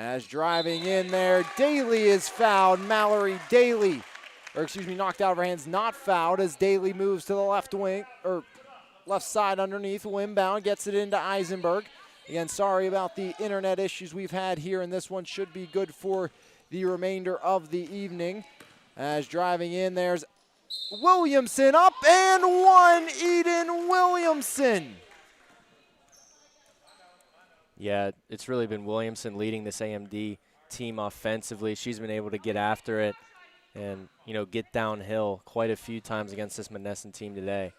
As driving in there, Daly is fouled. Mallory Daly, knocked out of her hands, not fouled as Daly moves to the left wing, or left side underneath, inbound, gets it into Eisenberg. Again, sorry about the internet issues we've had here, and this one should be good for the remainder of the evening. As driving in, there's Williamson up and one, Eden Williamson. Yeah, it's really been Williamson leading this AMD team offensively. She's been able to get after it and, you know, get downhill quite a few times against this Monessen team today.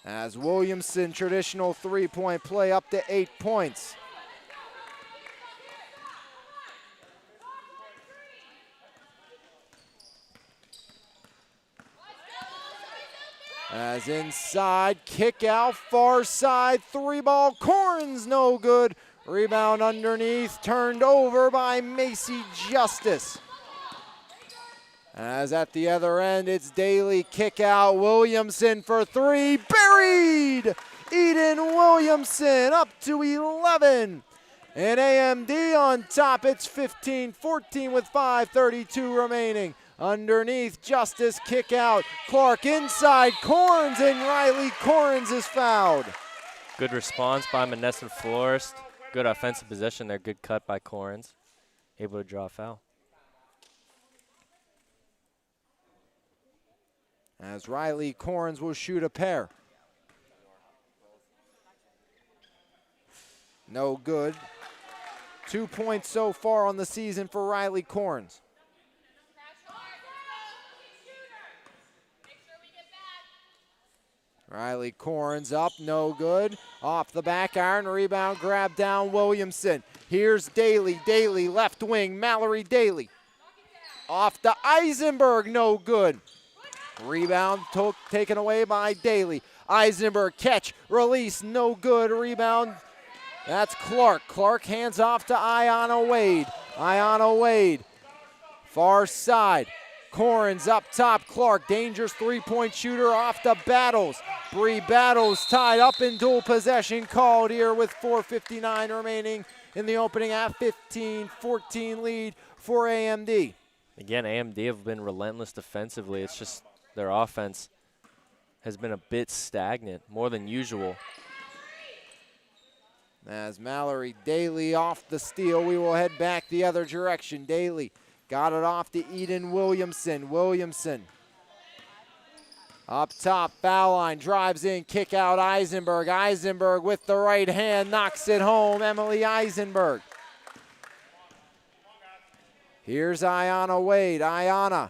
As Williamson, traditional three-point play up to 8 points. As inside, kick out, far side, three ball, Corns no good. Rebound underneath, turned over by Macy Justice. As at the other end, it's Daly, kick out, Williamson for three, buried! Eden Williamson up to 11. And AMD on top, it's 15-14 with 5:32 remaining. Underneath, Justice, kick out. Clark inside, Corns, and Riley Corns is fouled. Good response by Monessen Florist. Good offensive possession there. Good cut by Corns. Able to draw a foul. As Riley Corns will shoot a pair. No good. 2 points so far on the season for Riley Corns. Riley Corns up, no good. Off the back iron, rebound, grab down, Williamson. Here's Daly, Daly, left wing, Mallory Daly. Off to Eisenberg, no good. Rebound taken away by Daly. Eisenberg, catch, release, no good, rebound. That's Clark. Clark hands off to Ayanna Wade. Ayanna Wade, far side. Corns up top, Clark, dangerous three-point shooter off to Battles. Bree Battles tied up in dual possession, called here with 4:59 remaining in the opening half. 15-14 lead for AMD. Again, AMD have been relentless defensively. It's just their offense has been a bit stagnant, more than usual. As Mallory Daly off the steal, we will head back the other direction. Daly got it off to Eden Williamson. Williamson up top, foul line, drives in, kick out Eisenberg. Eisenberg with the right hand, knocks it home, Emily Eisenberg. Here's Ayanna Wade. Ayanna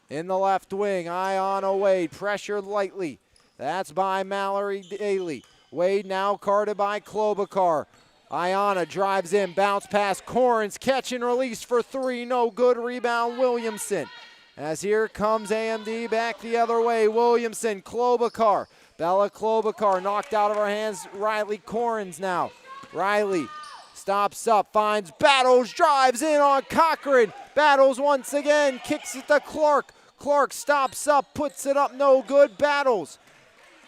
in the left wing. Ayanna Wade pressured lightly. That's by Mallory Daly. Wade now guarded by Klobuchar. Ayanna drives in, bounce pass, Corns, catch and release for three, no good, rebound Williamson. As here comes AMD back the other way, Williamson, Klobuchar. Bella Klobuchar knocked out of her hands, Riley Corns now. Riley stops up, finds Battles, drives in on Cochran. Battles once again, kicks it to Clark. Clark stops up, puts it up, no good, Battles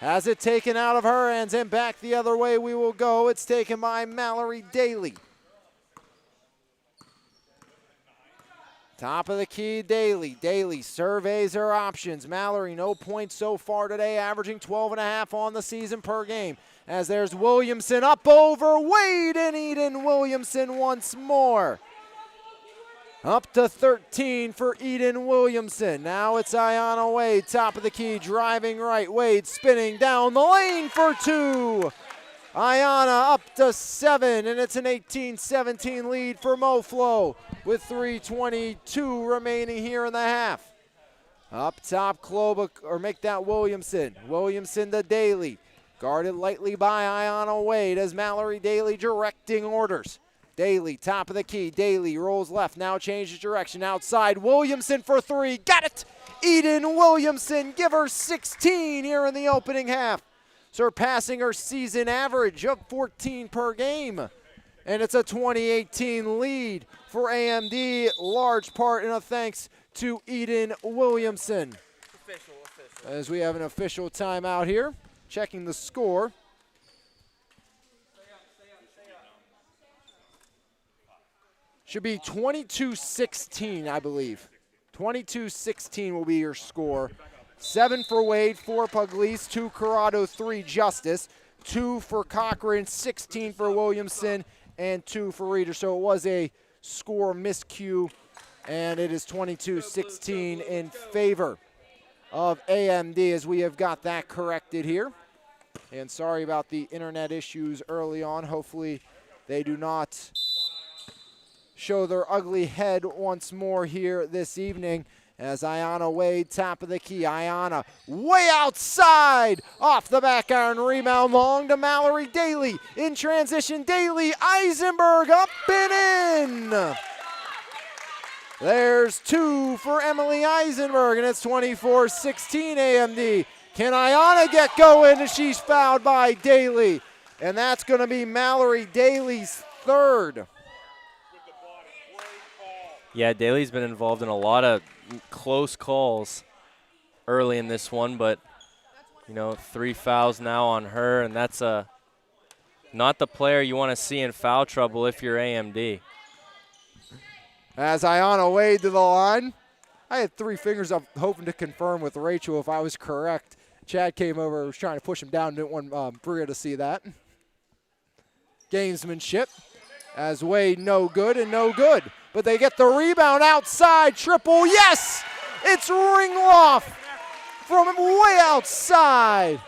has it taken out of her hands, and back the other way we will go. It's taken by Mallory Daly. Top of the key, Daly. Daly surveys her options. Mallory, no points so far today, averaging 12.5 on the season per game. As there's Williamson up over Wade, and Eden Williamson once more. Up to 13 for Eden Williamson. Now it's Ayanna Wade, top of the key, driving right. Wade spinning down the lane for two. Ayanna up to 7, and it's an 18-17 lead for MoFlo with 3:22 remaining here in the half. Up top, Klobuchar, make that Williamson. Williamson to Daly. Guarded lightly by Ayanna Wade as Mallory Daly directing orders. Daly, top of the key. Daly rolls left, now changes direction. Outside, Williamson for three. Got it! Eden Williamson, give her 16 here in the opening half. Surpassing her season average of 14 per game. And it's a 2018 lead for AMD, large part in a thanks to Eden Williamson. Official. As we have an official timeout here, checking the score. Should be 22-16, I believe. 22-16 will be your score. 7 for Wade, 4 Pugliese, 2 Corrado, 3 Justice, 2 for Cochran, 16 for Williamson, and 2 for Reeder. So it was a score miscue, and it is 22-16 in favor of AMD as we have got that corrected here. And sorry about the internet issues early on. Hopefully they do not show their ugly head once more here this evening as Ayana Wade, top of the key. Ayana way outside, off the back iron, rebound long to Mallory Daly. In transition, Daly, Eisenberg up and in. There's 2 for Emily Eisenberg, and it's 24-16 AMD. Can Ayana get going? And she's fouled by Daly. And that's going to be Mallory Daly's third. Yeah, Daly's been involved in a lot of close calls early in this one, but, 3 fouls now on her, and that's not the player you want to see in foul trouble if you're AMD. As Ayana Wade to the line. I had 3 fingers up hoping to confirm with Rachel if I was correct. Chad came over, was trying to push him down, didn't want Bria to see that. Gamesmanship as Wade no good and no good. But they get the rebound outside, triple, yes! It's Ringloff from way outside.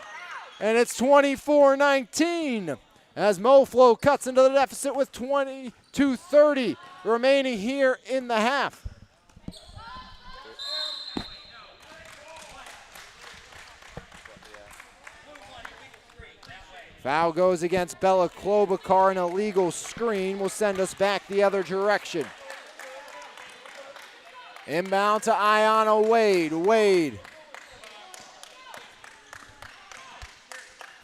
And it's 24-19 as MoFlo cuts into the deficit with 22:30 remaining here in the half. Foul goes against Bella Klobuchar, an illegal screen will send us back the other direction. Inbound to Ayana Wade. Wade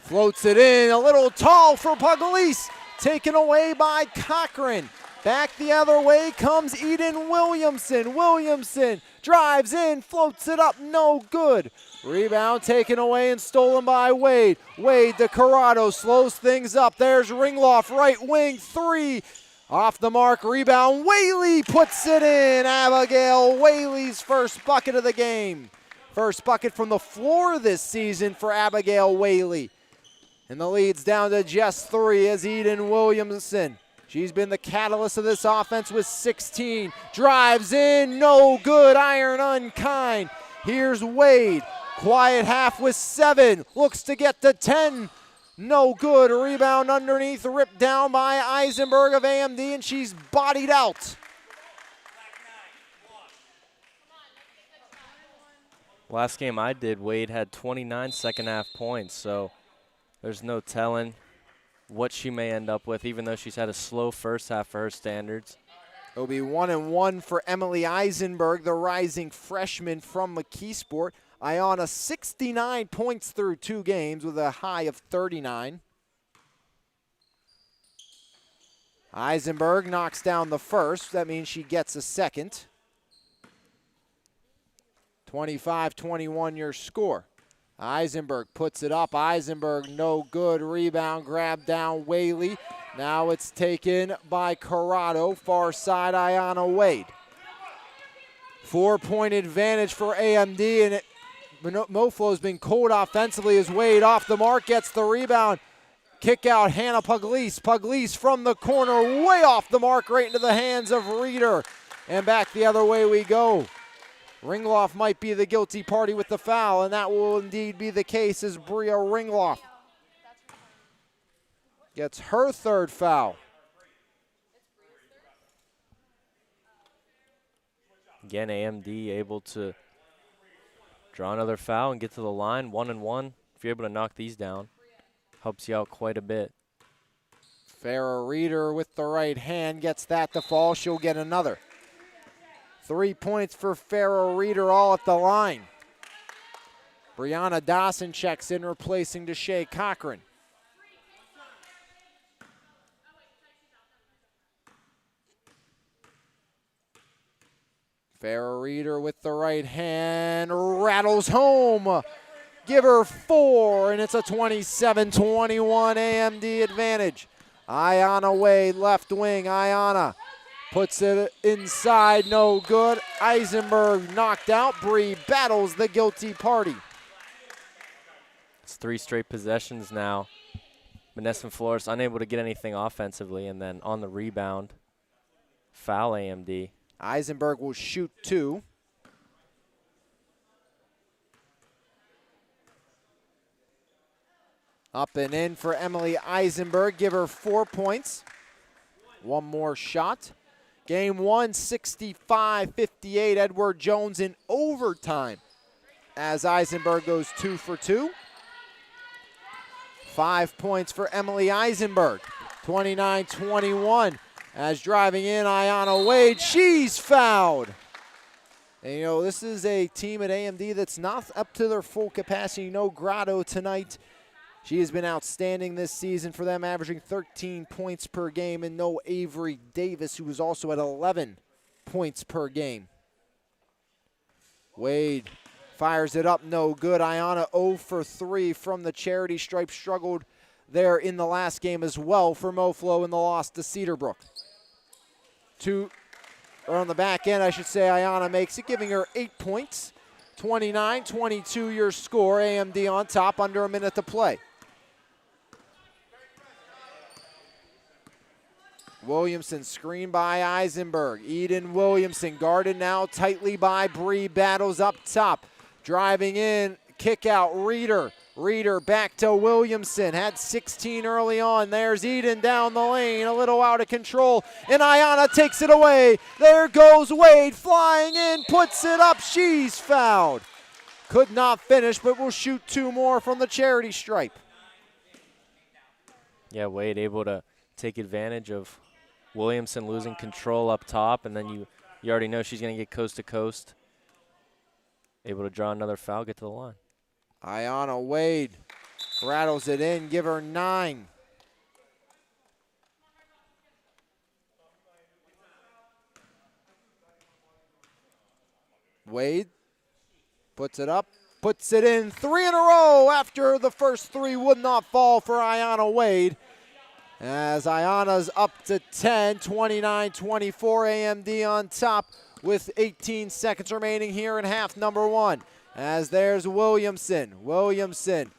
floats it in, a little tall for Pugliese, taken away by Cochran. Back the other way comes Eden Williamson. Williamson drives in, floats it up, no good. Rebound taken away and stolen by Wade. Wade to Corrado, slows things up. There's Ringloff, right wing, 3. Off the mark, rebound, Whaley puts it in. Abigail Whaley's first bucket of the game. First bucket from the floor this season for Abigail Whaley. And the lead's down to just 3 as Eden Williamson. She's been the catalyst of this offense with 16. Drives in, no good, iron unkind. Here's Wade, quiet half with 7. Looks to get to 10. No good, a rebound underneath, ripped down by Eisenberg of AMD, and she's bodied out. Last game I did, Wade had 29 second half points, so there's no telling what she may end up with, even though she's had a slow first half for her standards. It'll be 1-1 for Emily Eisenberg, the rising freshman from McKeesport. Ayana 69 points through 2 games with a high of 39. Eisenberg knocks down the first. That means she gets a second. 25-21 your score. Eisenberg puts it up. Eisenberg no good. Rebound grab down Whaley. Now it's taken by Corrado. Far side Ayana Wade. 4-point advantage for AMD, and MoFlo's been cold offensively as Wade off the mark gets the rebound. Kick out Hannah Pugliese. Pugliese from the corner, way off the mark, right into the hands of Reeder. And back the other way we go. Ringloff might be the guilty party with the foul, and that will indeed be the case as Bria Ringloff gets her third foul. Again, AMD able to draw another foul and get to the line, 1-1. If you're able to knock these down, helps you out quite a bit. Farrah Reeder with the right hand gets that to fall. She'll get another. 3 points for Farrah Reeder, all at the line. Brianna Dawson checks in, replacing Deshae Cochran. Farrah Reeder with the right hand, rattles home. Give her 4, and it's a 27-21 AMD advantage. Ayana Wade, left wing. Ayana Puts it inside, no good. Eisenberg knocked out. Bree battles the guilty party. It's 3 straight possessions now. Monessen Florist unable to get anything offensively, and then on the rebound, foul AMD. Eisenberg will shoot 2. Up and in for Emily Eisenberg. Give her 4 points. One more shot. Game 1, 65-58. Edward Jones in overtime as Eisenberg goes 2 for 2. 5 points for Emily Eisenberg. 29-21 as driving in Ayanna Wade. She's fouled. And you know, this is a team at AMD that's not up to their full capacity. No Grotto tonight. She has been outstanding this season for them, averaging 13 points per game, and no Avery Davis, who was also at 11 points per game. Wade fires it up, no good. Ayanna 0 for 3 from the charity stripe. Struggled there in the last game as well for MoFlo in the loss to Cedarbrook. Or on the back end, I should say, Ayanna makes it, giving her 8 points. 29-22 your score. AMD on top, under a minute to play. Williamson screened by Eisenberg. Eden Williamson guarded now tightly by Bree. Battles up top. Driving in, kick out, Reeder. Reeder back to Williamson. Had 16 early on. There's Eden down the lane, a little out of control. And Ayanna takes it away. There goes Wade flying in, puts it up. She's fouled. Could not finish, but will shoot 2 more from the charity stripe. Yeah, Wade able to take advantage of Williamson losing control up top, and then you already know she's going to get coast to coast. Able to draw another foul, get to the line. Ayanna Wade rattles it in, give her 9. Wade puts it up, puts it in. 3 in a row after the first 3 would not fall for Ayanna Wade. As Ayanna's up to 10, 29-24, AMD on top with 18 seconds remaining here in half number 1. As there's Williamson. Williamson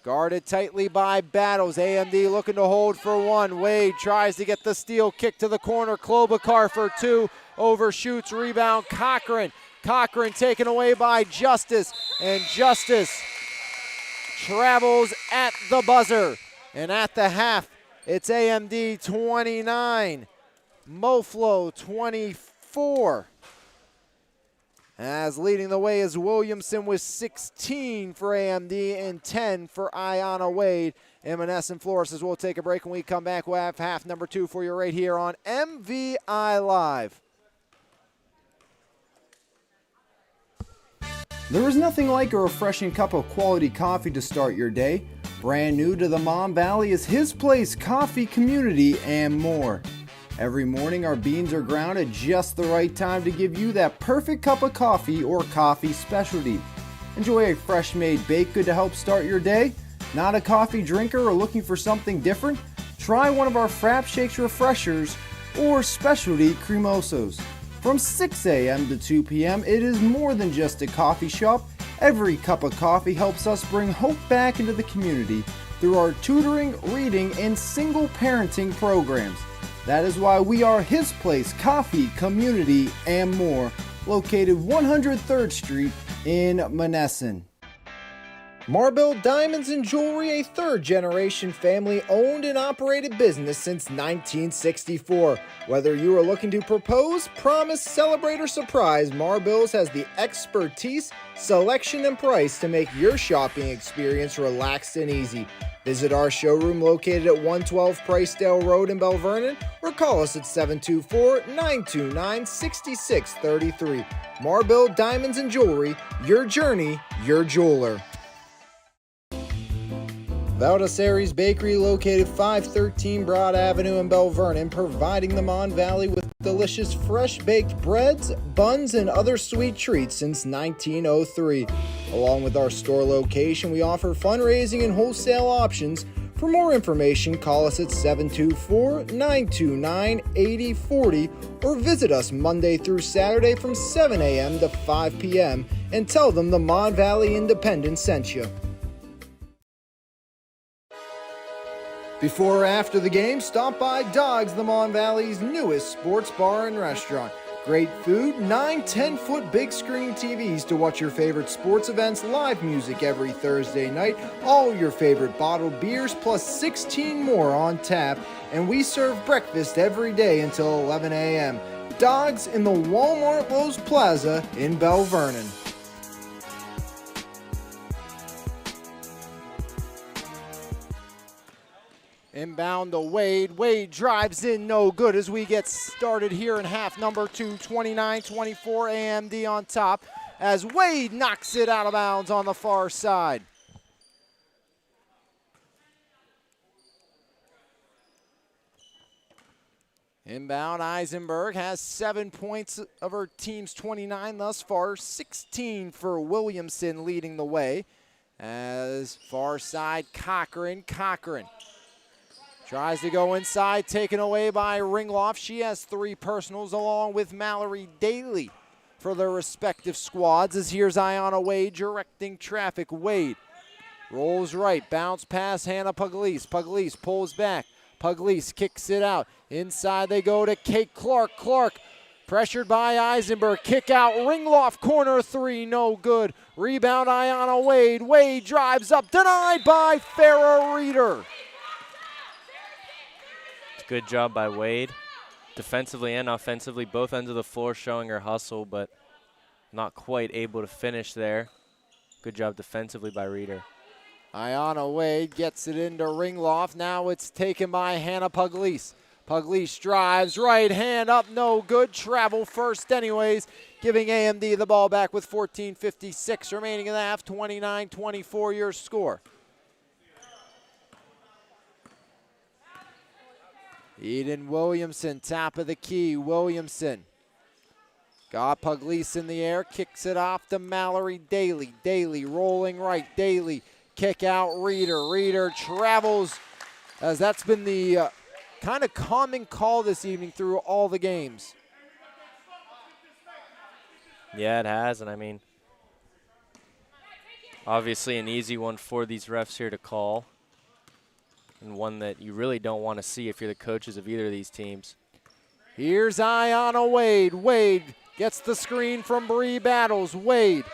guarded tightly by Battles. AMD looking to hold for 1. Wade tries to get the steal, kick to the corner. Klobuchar for 2, overshoots, rebound, Cochran. Cochran taken away by Justice, and Justice travels at the buzzer. And at the half, it's AMD 29, MoFlo 24. As leading the way is Williamson with 16 for AMD and 10 for Ayanna Wade. And Monessen Florist, as we'll take a break. When we come back, we'll have half number 2 for you right here on MVI Live. There is nothing like a refreshing cup of quality coffee to start your day. Brand new to the Mon Valley is His Place Coffee Community and more. Every morning our beans are ground at just the right time to give you that perfect cup of coffee or coffee specialty. Enjoy a fresh made baked good to help start your day? Not a coffee drinker or looking for something different? Try one of our Frap Shakes Refreshers or specialty cremosos. From 6 a.m. to 2 p.m., it is more than just a coffee shop. Every cup of coffee helps us bring hope back into the community through our tutoring, reading, and single parenting programs. That is why we are His Place Coffee Community and more, located 103rd Street in Monessen. Marble Diamonds and Jewelry, a third-generation family-owned and operated business since 1964. Whether you are looking to propose, promise, celebrate, or surprise, Marbills has the expertise, selection, and price to make your shopping experience relaxed and easy. Visit our showroom located at 112 Pricedale Road in Bell Vernon, or call us at 724-929-6633. Marble Diamonds and Jewelry, your journey, your jeweler. Valdesari's Bakery, located 513 Broad Avenue in Bell Vernon, providing the Mon Valley with delicious fresh-baked breads, buns, and other sweet treats since 1903. Along with our store location, we offer fundraising and wholesale options For more information, call us at 724-929-8040 or visit us Monday through Saturday from 7 a.m. to 5 p.m. and tell them the Mon Valley Independent sent you. Before or after the game, stop by Dogs, the Mon Valley's newest sports bar and restaurant. Great food, 9 10-foot big screen TVs to watch your favorite sports events, live music every Thursday night, all your favorite bottled beers, plus 16 more on tap, and we serve breakfast every day until 11 a.m. Dogs in the Walmart Lowe's Plaza in Belle Vernon. Inbound to Wade. Wade drives in, no good as we get started here in half number 2. 29-24 AMD on top as Wade knocks it out of bounds on the far side. Inbound, Eisenberg has 7 points of her team's 29 thus far. 16 for Williamson leading the way. As far side, Cochran. Tries to go inside, taken away by Ringloff. She has 3 personals along with Mallory Daly for their respective squads. As here's Ayanna Wade directing traffic. Wade rolls right, bounce pass Hannah Pugliese. Pugliese pulls back. Pugliese kicks it out. Inside they go to Kate Clark. Clark pressured by Eisenberg. Kick out, Ringloff, corner 3, no good. Rebound Ayanna Wade. Wade drives up, denied by Farrah Reeder. Good job by Wade. Defensively and offensively, both ends of the floor showing her hustle, but not quite able to finish there. Good job defensively by Reeder. Ayanna Wade gets it into Ringloff. Now it's taken by Hannah Pugliese. Pugliese drives, right hand up, no good. Travel first anyways, giving AMD the ball back with 14:56 remaining in the half. 29-24 your score. Eden Williamson, top of the key. Williamson got Pugliese in the air, kicks it off to Mallory Daly. Daly rolling right. Daly kick out Reeder. Reeder travels, as that's been the kind of common call this evening through all the games. Yeah, it has, and I mean, obviously an easy one for these refs here to call, and one that you really don't want to see if you're the coaches of either of these teams. Here's Ayanna Wade. Wade gets the screen from Bree Battles. Wade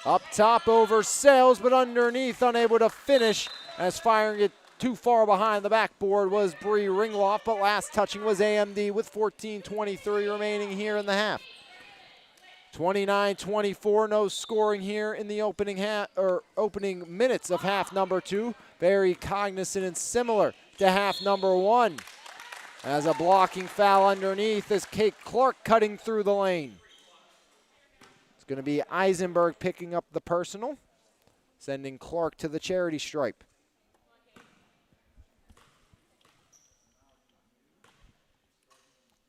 up top over Sales, but underneath unable to finish as firing it too far behind the backboard was Bree Ringloff, but last touching was AMD with 14:23 remaining here in the half. 29-24, no scoring here in the opening minutes of half number 2. Very cognizant and similar to half number 1. As a blocking foul underneath as Kate Clark cutting through the lane. It's going to be Eisenberg picking up the personal, sending Clark to the charity stripe.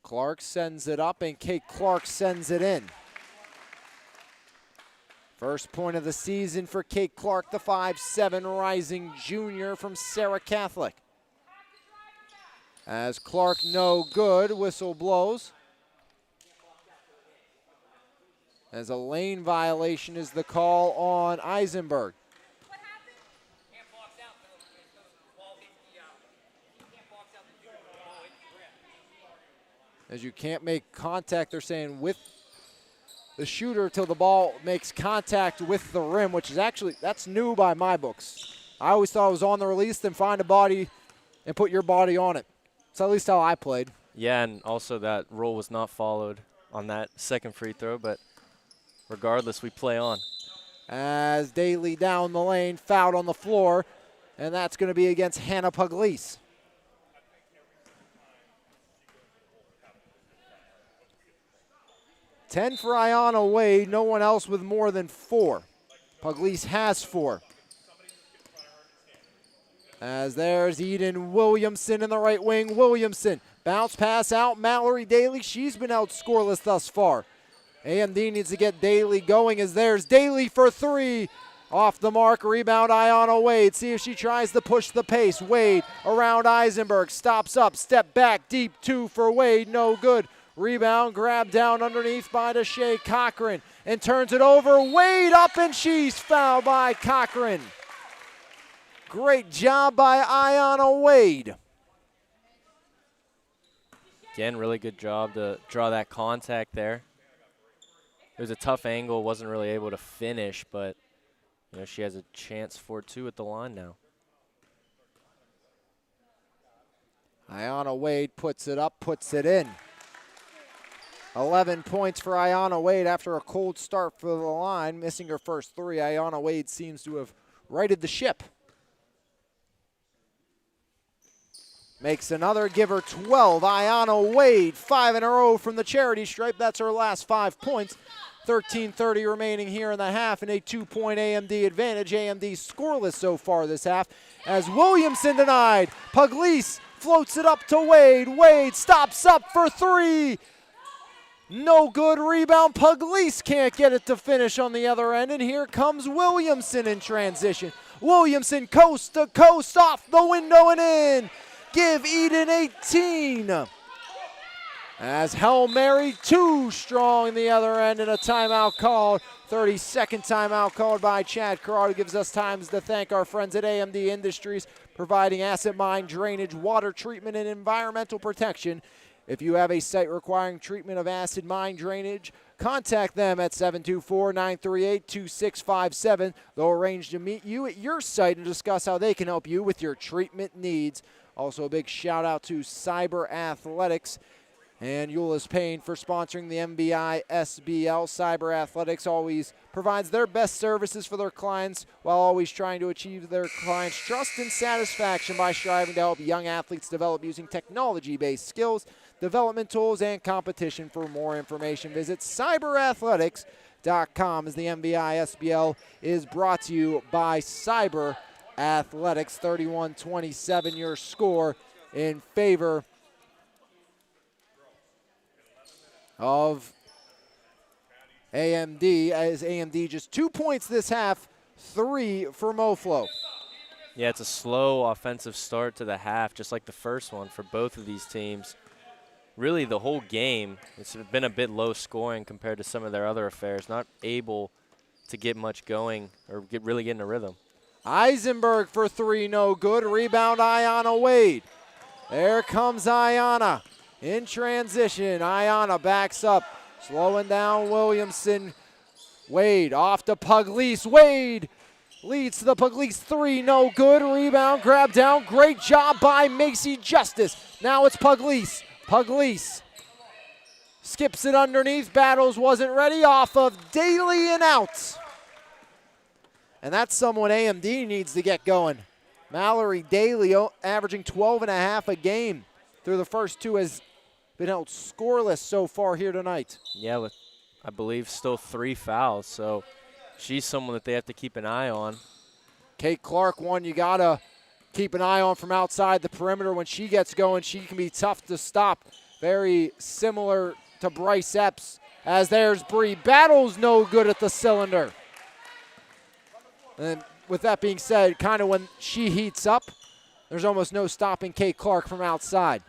Clark sends it up and Kate Clark sends it in. First point of the season for Kate Clark, the 5'7" rising junior from Sarah Catholic. As Clark no good, whistle blows. As a lane violation is the call on Eisenberg. As you can't make contact, they're saying with the shooter till the ball makes contact with the rim, which is actually, that's new by my books. I always thought it was on the release, then find a body and put your body on it. That's at least how I played. Yeah, and also that rule was not followed on that second free throw, but regardless, we play on. As Daly down the lane, fouled on the floor, and that's going to be against Hannah Pugliese. Ten for Ayanna Wade, no one else with more than 4. Pugliese has 4. As there's Eden Williamson in the right wing. Williamson, bounce pass out, Mallory Daly. She's been out scoreless thus far. AMD needs to get Daly going as there's Daly for 3. Off the mark, rebound, Ayanna Wade. See if she tries to push the pace. Wade around Eisenberg, stops up, step back, deep two for Wade, no good. Rebound, grab down underneath by Deshae Cochran and turns it over. Wade up and she's fouled by Cochran. Great job by Ayanna Wade. Again, really good job to draw that contact there. It was a tough angle, wasn't really able to finish, but you know, she has a chance for two at the line now. Ayanna Wade puts it up, puts it in. 11 points for Ayanna Wade after a cold start for the line. Missing her first three, Ayanna Wade seems to have righted the ship. Makes another, give her 12. Ayanna Wade, 5 in a row from the charity stripe. That's her last 5 points. 13:30 remaining here in the half, and a 2-point AMD advantage. AMD scoreless so far this half as Williamson denied. Pugliese floats it up to Wade. Wade stops up for three. No good. Rebound. Pugliese can't get it to finish on the other end, and here comes Williamson in transition. Williamson coast to coast, off the window and in. Give Eden 18. As Hail Mary, too strong in the other end, and a timeout called. 32nd timeout called by Chad Carrado. Gives us times to thank our friends at AMD Industries, providing asset mine drainage, water treatment, and environmental protection. If you have a site requiring treatment of acid mine drainage, contact them at 724-938-2657. They'll arrange to meet you at your site and discuss how they can help you with your treatment needs. Also, a big shout out to Cyber Athletics and Euless Payne for sponsoring the MVISBL. Cyber Athletics always provides their best services for their clients while always trying to achieve their clients' trust and satisfaction by striving to help young athletes develop using technology-based skills, development tools, and competition. For more information, visit cyberathletics.com, as the MVISBL is brought to you by Cyber Athletics. 31-27 your score in favor of AMD, as AMD just 2 points this half, 3 for MoFlo. Yeah, it's a slow offensive start to the half, just like the first one for both of these teams. Really, the whole game, it's been a bit low scoring compared to some of their other affairs, not able to get much going or really get in a rhythm. Eisenberg for three, no good. Rebound, Ayanna Wade. There comes Ayanna in transition. Ayanna backs up, slowing down Williamson. Wade off to Pugliese. Wade leads to the Pugliese three, no good. Rebound, grab down. Great job by Macy Justice. Now it's Pugliese. Pugliese skips it underneath. Battles wasn't ready. Off of Daly and out. And that's someone AMD needs to get going. Mallory Daly, averaging 12.5 a game through the first two, has been held scoreless so far here tonight. Yeah, with, I believe, still 3 fouls, so she's someone that they have to keep an eye on. Kate Clark, one you got to keep an eye on from outside the perimeter. When she gets going, she can be tough to stop. Very similar to Bryce Epps, as there's Bree. Battles no good at the cylinder. And with that being said, kind of when she heats up, there's almost no stopping Kate Clark from outside.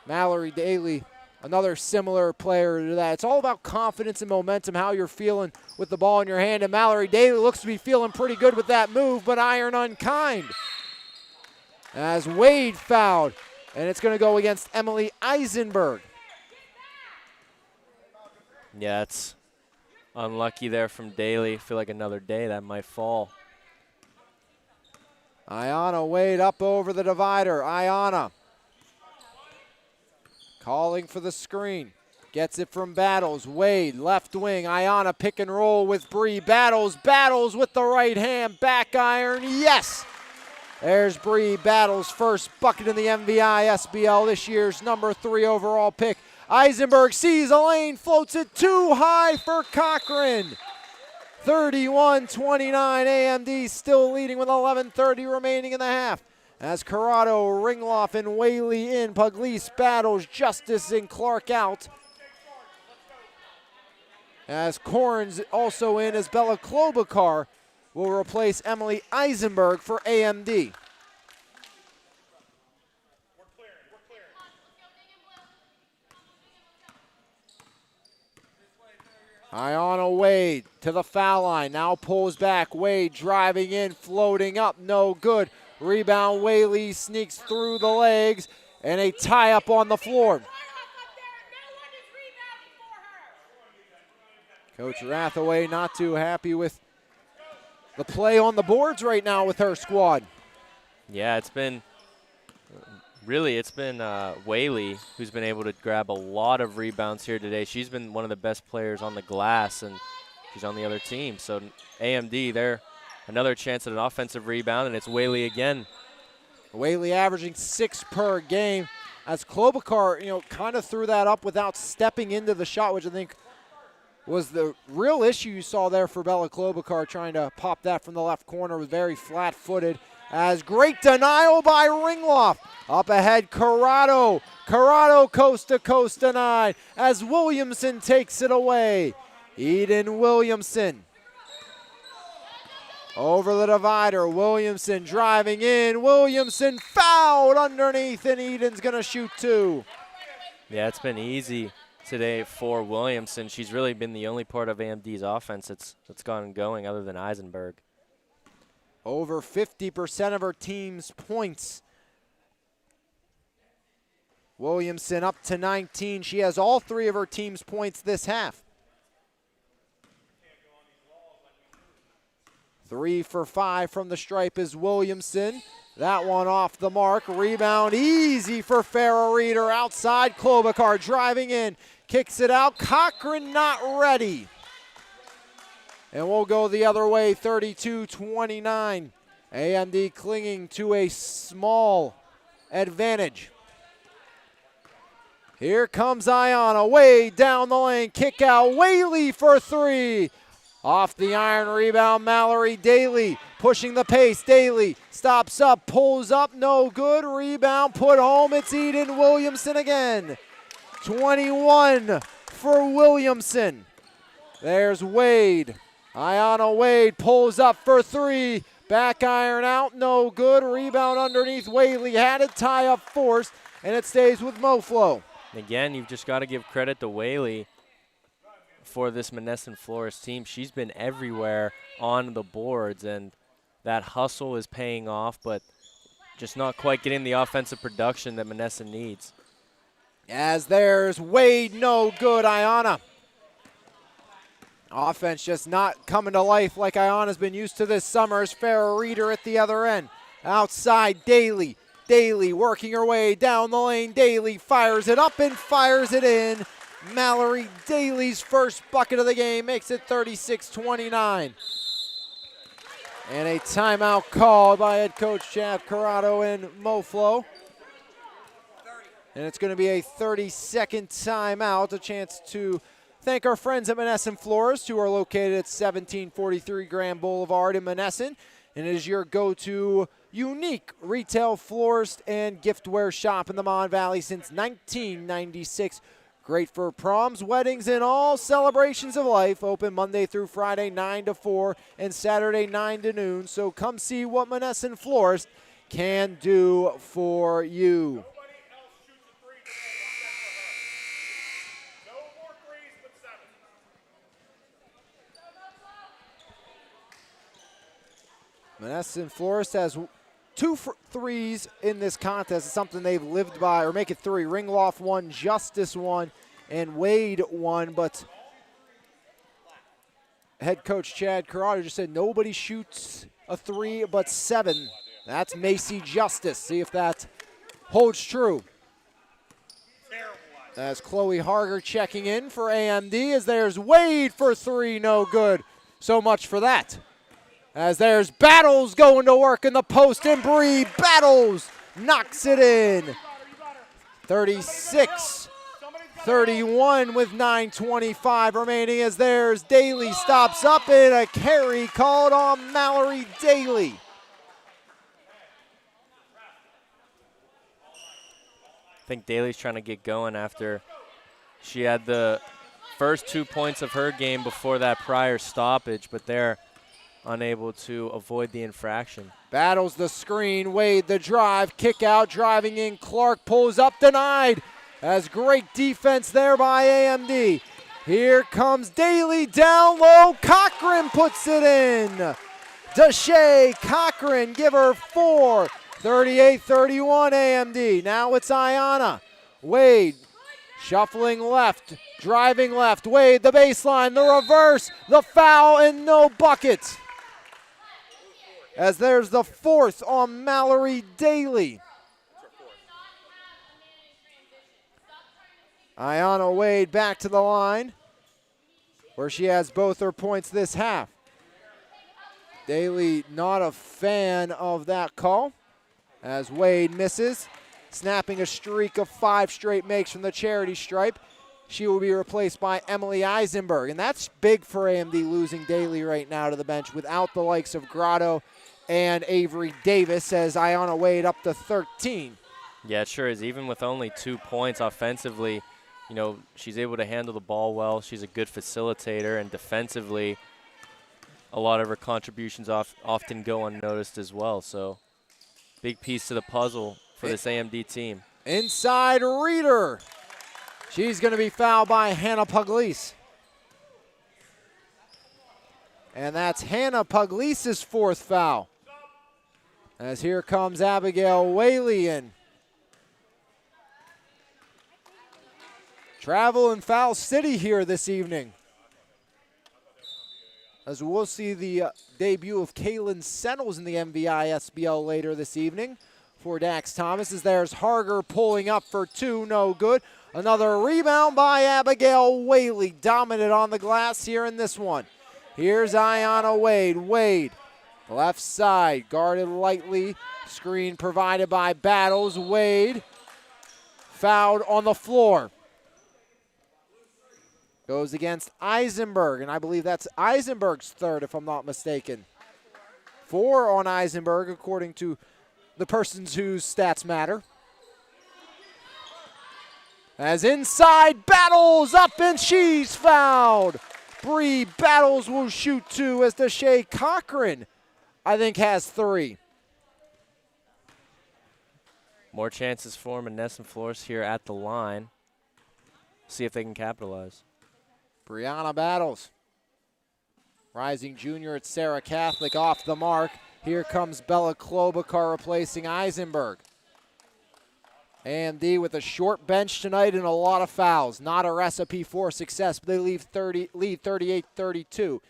Mallory Daly, another similar player to that. It's all about confidence and momentum, how you're feeling with the ball in your hand. And Mallory Daly looks to be feeling pretty good with that move, but iron unkind. As Wade fouled, and it's going to go against Emily Eisenberg. Yeah, it's unlucky there from Daly. I feel like another day that might fall. Ayanna Wade up over the divider. Ayanna calling for the screen. Gets it from Battles. Wade, left wing. Ayanna pick and roll with Bree. Battles with the right hand. Back iron, yes! There's Bree. Battles' first bucket in the MVISBL, this year's number 3 overall pick. Eisenberg sees a lane, floats it too high for Cochran. 31-29, AMD still leading with 11:30 remaining in the half. As Corrado, Ringloff, and Whaley in. Pugliese, Battles, Justice, and Clark out. As Corns also in, as Bella Klobuchar will replace Emily Eisenberg for AMD. Ayana Wade to the foul line, now pulls back. Wade driving in, floating up, no good. Rebound, Whaley sneaks through the legs, and a tie-up on the floor. Coach Rathaway not too happy with the play on the boards right now with her squad. Yeah, it's been Whaley who's been able to grab a lot of rebounds here today. She's been one of the best players on the glass, and she's on the other team. So AMD, they're another chance at an offensive rebound, and it's Whaley again. Whaley averaging 6 per game, as Klobuchar, kind of threw that up without stepping into the shot, which I think was the real issue you saw there for Bella Klobuchar, trying to pop that from the left corner, was very flat-footed. As great denial by Ringloff. Up ahead, Corrado. Corrado coast to coast denied as Williamson takes it away. Eden Williamson. Over the divider, Williamson driving in. Williamson fouled underneath, and Eden's going to shoot 2. Yeah, it's been easy today for Williamson. She's really been the only part of AMD's offense that's gone going other than Eisenberg. Over 50% of her team's points. Williamson up to 19. She has all 3 of her team's points this half. 3 for 5 from the stripe is Williamson. That one off the mark. Rebound easy for Farrah Reeder. Outside, Klobuchar driving in. Kicks it out. Cochran not ready. And we'll go the other way, 32-29. AMD clinging to a small advantage. Here comes Ayana, way down the lane, kick out, Whaley for 3. Off the iron, rebound, Mallory Daly pushing the pace. Daly stops up, pulls up, no good. Rebound, put home. It's Eden Williamson again. 21 for Williamson. There's Wade. Ayana Wade pulls up for 3. Back iron out, no good. Rebound underneath. Whaley had it, tie up forced, and it stays with Moflo. Again, you've just got to give credit to Whaley for this Monessen Florist team. She's been everywhere on the boards, and that hustle is paying off, but just not quite getting the offensive production that Monessen needs. As there's Wade, no good. Ayana. Offense just not coming to life like Ayana's been used to this summer. As Farrah Reeder at the other end. Outside, Daly. Daly working her way down the lane. Daly fires it up and fires it in. Mallory Daly's first bucket of the game makes it 36-29. And a timeout called by head coach Chad Corrado and Moflo. And it's going to be a 30-second timeout, a chance to thank our friends at Monessen Florist, who are located at 1743 Grand Boulevard in Monessen. And it is your go-to unique retail florist and giftware shop in the Mon Valley since 1996. Great for proms, weddings, and all celebrations of life. Open Monday through Friday, 9 to 4, and Saturday, 9 to noon. So come see what Monessen Florist can do for you. Monessen Florist has 2 threes in this contest. It's something they've lived by, or make it 3. Ringloff 1, Justice 1, and Wade 1. But head coach Chad Corrado just said nobody shoots a 3 but 7. That's Macy Justice. See if that holds true. As Chloe Harger checking in for AMD, as there's Wade for 3, no good. So much for that. As there's Battles going to work in the post, and Bree Battles knocks it in. 36-31 with 9:25 remaining, as there's Daly stops up, and a carry called on Mallory Daly. I think Daly's trying to get going after she had the first 2 points of her game before that prior stoppage, but they're unable to avoid the infraction. Battles the screen, Wade the drive, kick out, driving in, Clark pulls up, denied. As great defense there by AMD. Here comes Daly down low, Cochran puts it in. Deshae Cochran, give her 4, 38-31 AMD. Now it's Ayana. Wade shuffling left, driving left, Wade the baseline, the reverse, the foul, and no bucket. As there's the 4th on Mallory Daly. Ayana Wade back to the line, where she has both her points this half. Daly not a fan of that call, as Wade misses, snapping a streak of 5 straight makes from the charity stripe. She will be replaced by Emily Eisenberg, and that's big for AMD, losing Daly right now to the bench without the likes of Grotto and Avery Davis, as Ayana Wade up to 13. Yeah, it sure is. Even with only 2 points offensively, you know, she's able to handle the ball well. She's a good facilitator, and defensively, a lot of her contributions often go unnoticed as well. So, big piece to the puzzle for this AMD team. Inside Reader. She's going to be fouled by Hannah Pugliese. And that's Hannah Pugliese's 4th foul. As here comes Abigail Whaley in. Travel in Foul City here this evening, as we'll see the debut of Kaylin Sennels in the MVISBL later this evening for Dax Thomas. As there's Harger pulling up for 2, no good. Another rebound by Abigail Whaley, dominant on the glass here in this one. Here's Ayana Wade. Wade, left side, guarded lightly. Screen provided by Battles. Wade fouled on the floor. Goes against Eisenberg, and I believe that's Eisenberg's 3rd, if I'm not mistaken. 4 on Eisenberg, according to the persons whose stats matter. As inside, Battles up, and she's fouled. Bree Battles will shoot 2, as Deshae Cochran, I think, has 3. More chances for Monessen Florist here at the line. See if they can capitalize. Brianna Battles, rising junior at Sarah Catholic, off the mark. Here comes Bella Klobuchar replacing Eisenberg. AMD with a short bench tonight and a lot of fouls. Not a recipe for success, but they lead 38-32.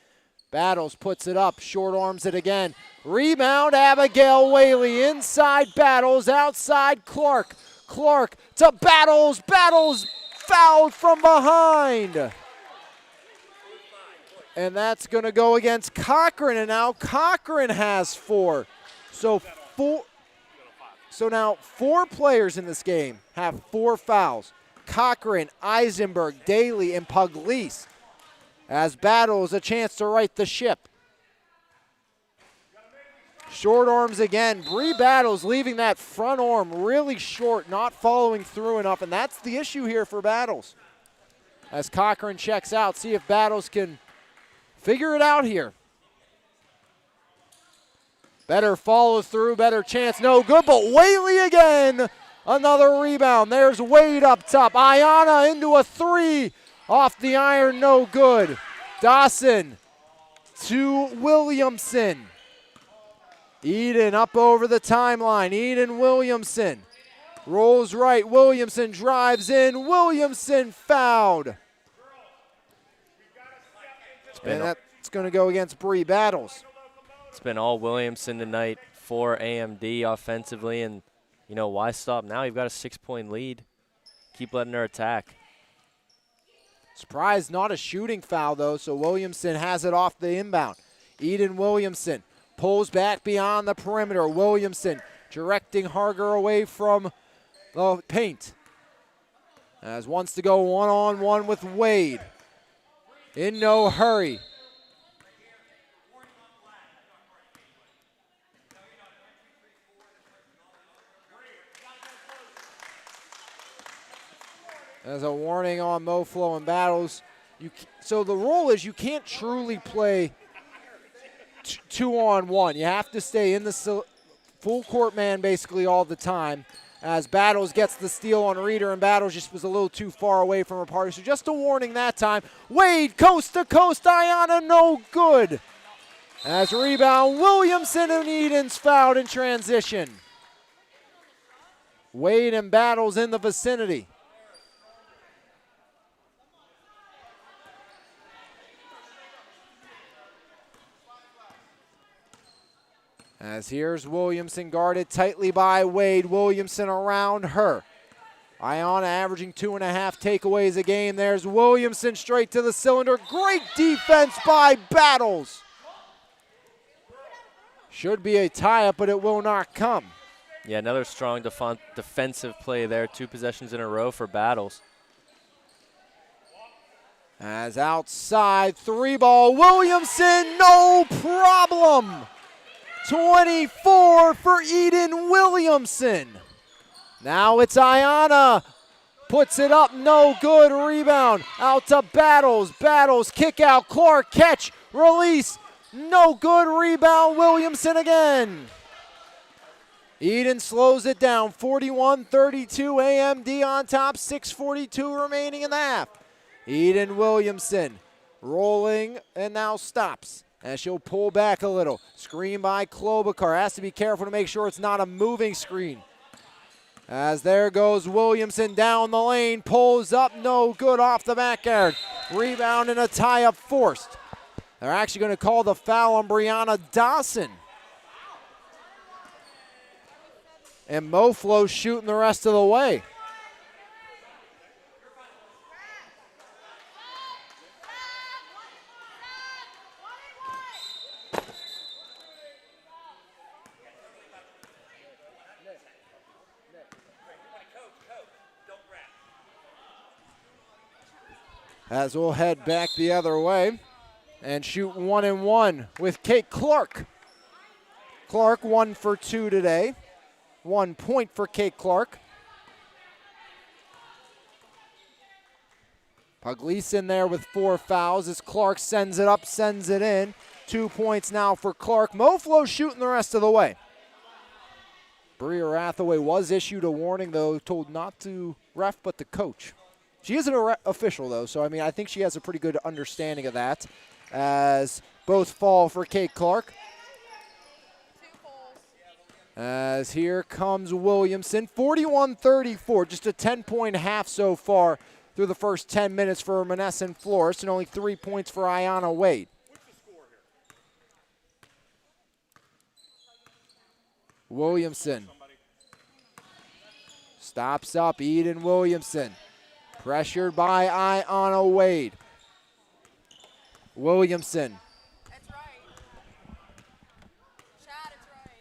Battles puts it up, short arms it again. Rebound, Abigail Whaley. Inside Battles, outside Clark. Clark to Battles. Battles fouled from behind. And that's going to go against Cochran, and now Cochran has 4. So now 4 players in this game have 4 fouls. Cochran, Eisenberg, Daly, and Pugliese. As Battles a chance to right the ship. Short arms again. Bree Battles leaving that front arm really short, not following through enough, and that's the issue here for Battles. As Cochran checks out, see if Battles can figure it out here. Better follow through, better chance, no good, but Whaley again. Another rebound. There's Wade up top. Ayana into a 3. Off the iron, no good. Dawson to Williamson. Eden up over the timeline. Eden Williamson rolls right. Williamson drives in. Williamson fouled. And that's going to go against Bree Battles. It's been all Williamson tonight for AMD offensively, and you know, why stop now? You've got a 6-point lead. Keep letting her attack. Surprise, not a shooting foul, though, so Williamson has it off the inbound. Eden Williamson pulls back beyond the perimeter. Williamson directing Harger away from the paint. As wants to go one-on-one with Wade. In no hurry. There's a warning on Moflo and Battles. So the rule is you can't truly play 2-on-1. You have to stay in the full court man basically all the time, as Battles gets the steal on Reeder, and Battles just was a little too far away from her partner. So just a warning that time. Wade, coast to coast, Ayana, no good. As rebound, Williamson, and Eden's fouled in transition. Wade and Battles in the vicinity. As here's Williamson guarded tightly by Wade. Williamson around her. Ayana averaging 2.5 takeaways a game. There's Williamson straight to the cylinder. Great defense by Battles. Should be a tie-up, but it will not come. Yeah, another strong defensive play there. 2 possessions in a row for Battles. As outside, 3-ball, Williamson, no problem. 24 for Eden Williamson. Now it's Ayana. Puts it up, no good. Rebound out to Battles. Battles, kick out, Clark, catch, release. No good. Rebound, Williamson again. Eden slows it down. 41-32, AMD on top. 6:42 remaining in the half. Eden Williamson rolling and now stops. And she'll pull back a little. Screen by Klobuchar. Has to be careful to make sure it's not a moving screen. As there goes Williamson down the lane. Pulls up, no good off the backyard. Rebound and a tie-up forced. They're actually going to call the foul on Brianna Dawson. And Moflo shooting the rest of the way. As we'll head back the other way and shoot 1-1 with Kate Clark. Clark 1 for 2 today. 1 point for Kate Clark. Puglisi in there with 4 fouls as Clark sends it up, sends it in. 2 points now for Clark. Moflo shooting the rest of the way. Bria Rathaway was issued a warning, though, told not to ref but the coach. She isn't an official, though, so, I mean, I think she has a pretty good understanding of that, as both fall for Kate Clark. As here comes Williamson, 41-34, just a 10-point half so far through the first 10 minutes for Monessen Florist, and only 3 points for Ayana Wade. Williamson stops up, Eden Williamson. Pressured by Ayana Wade. Williamson. That's right. Chad, it's right.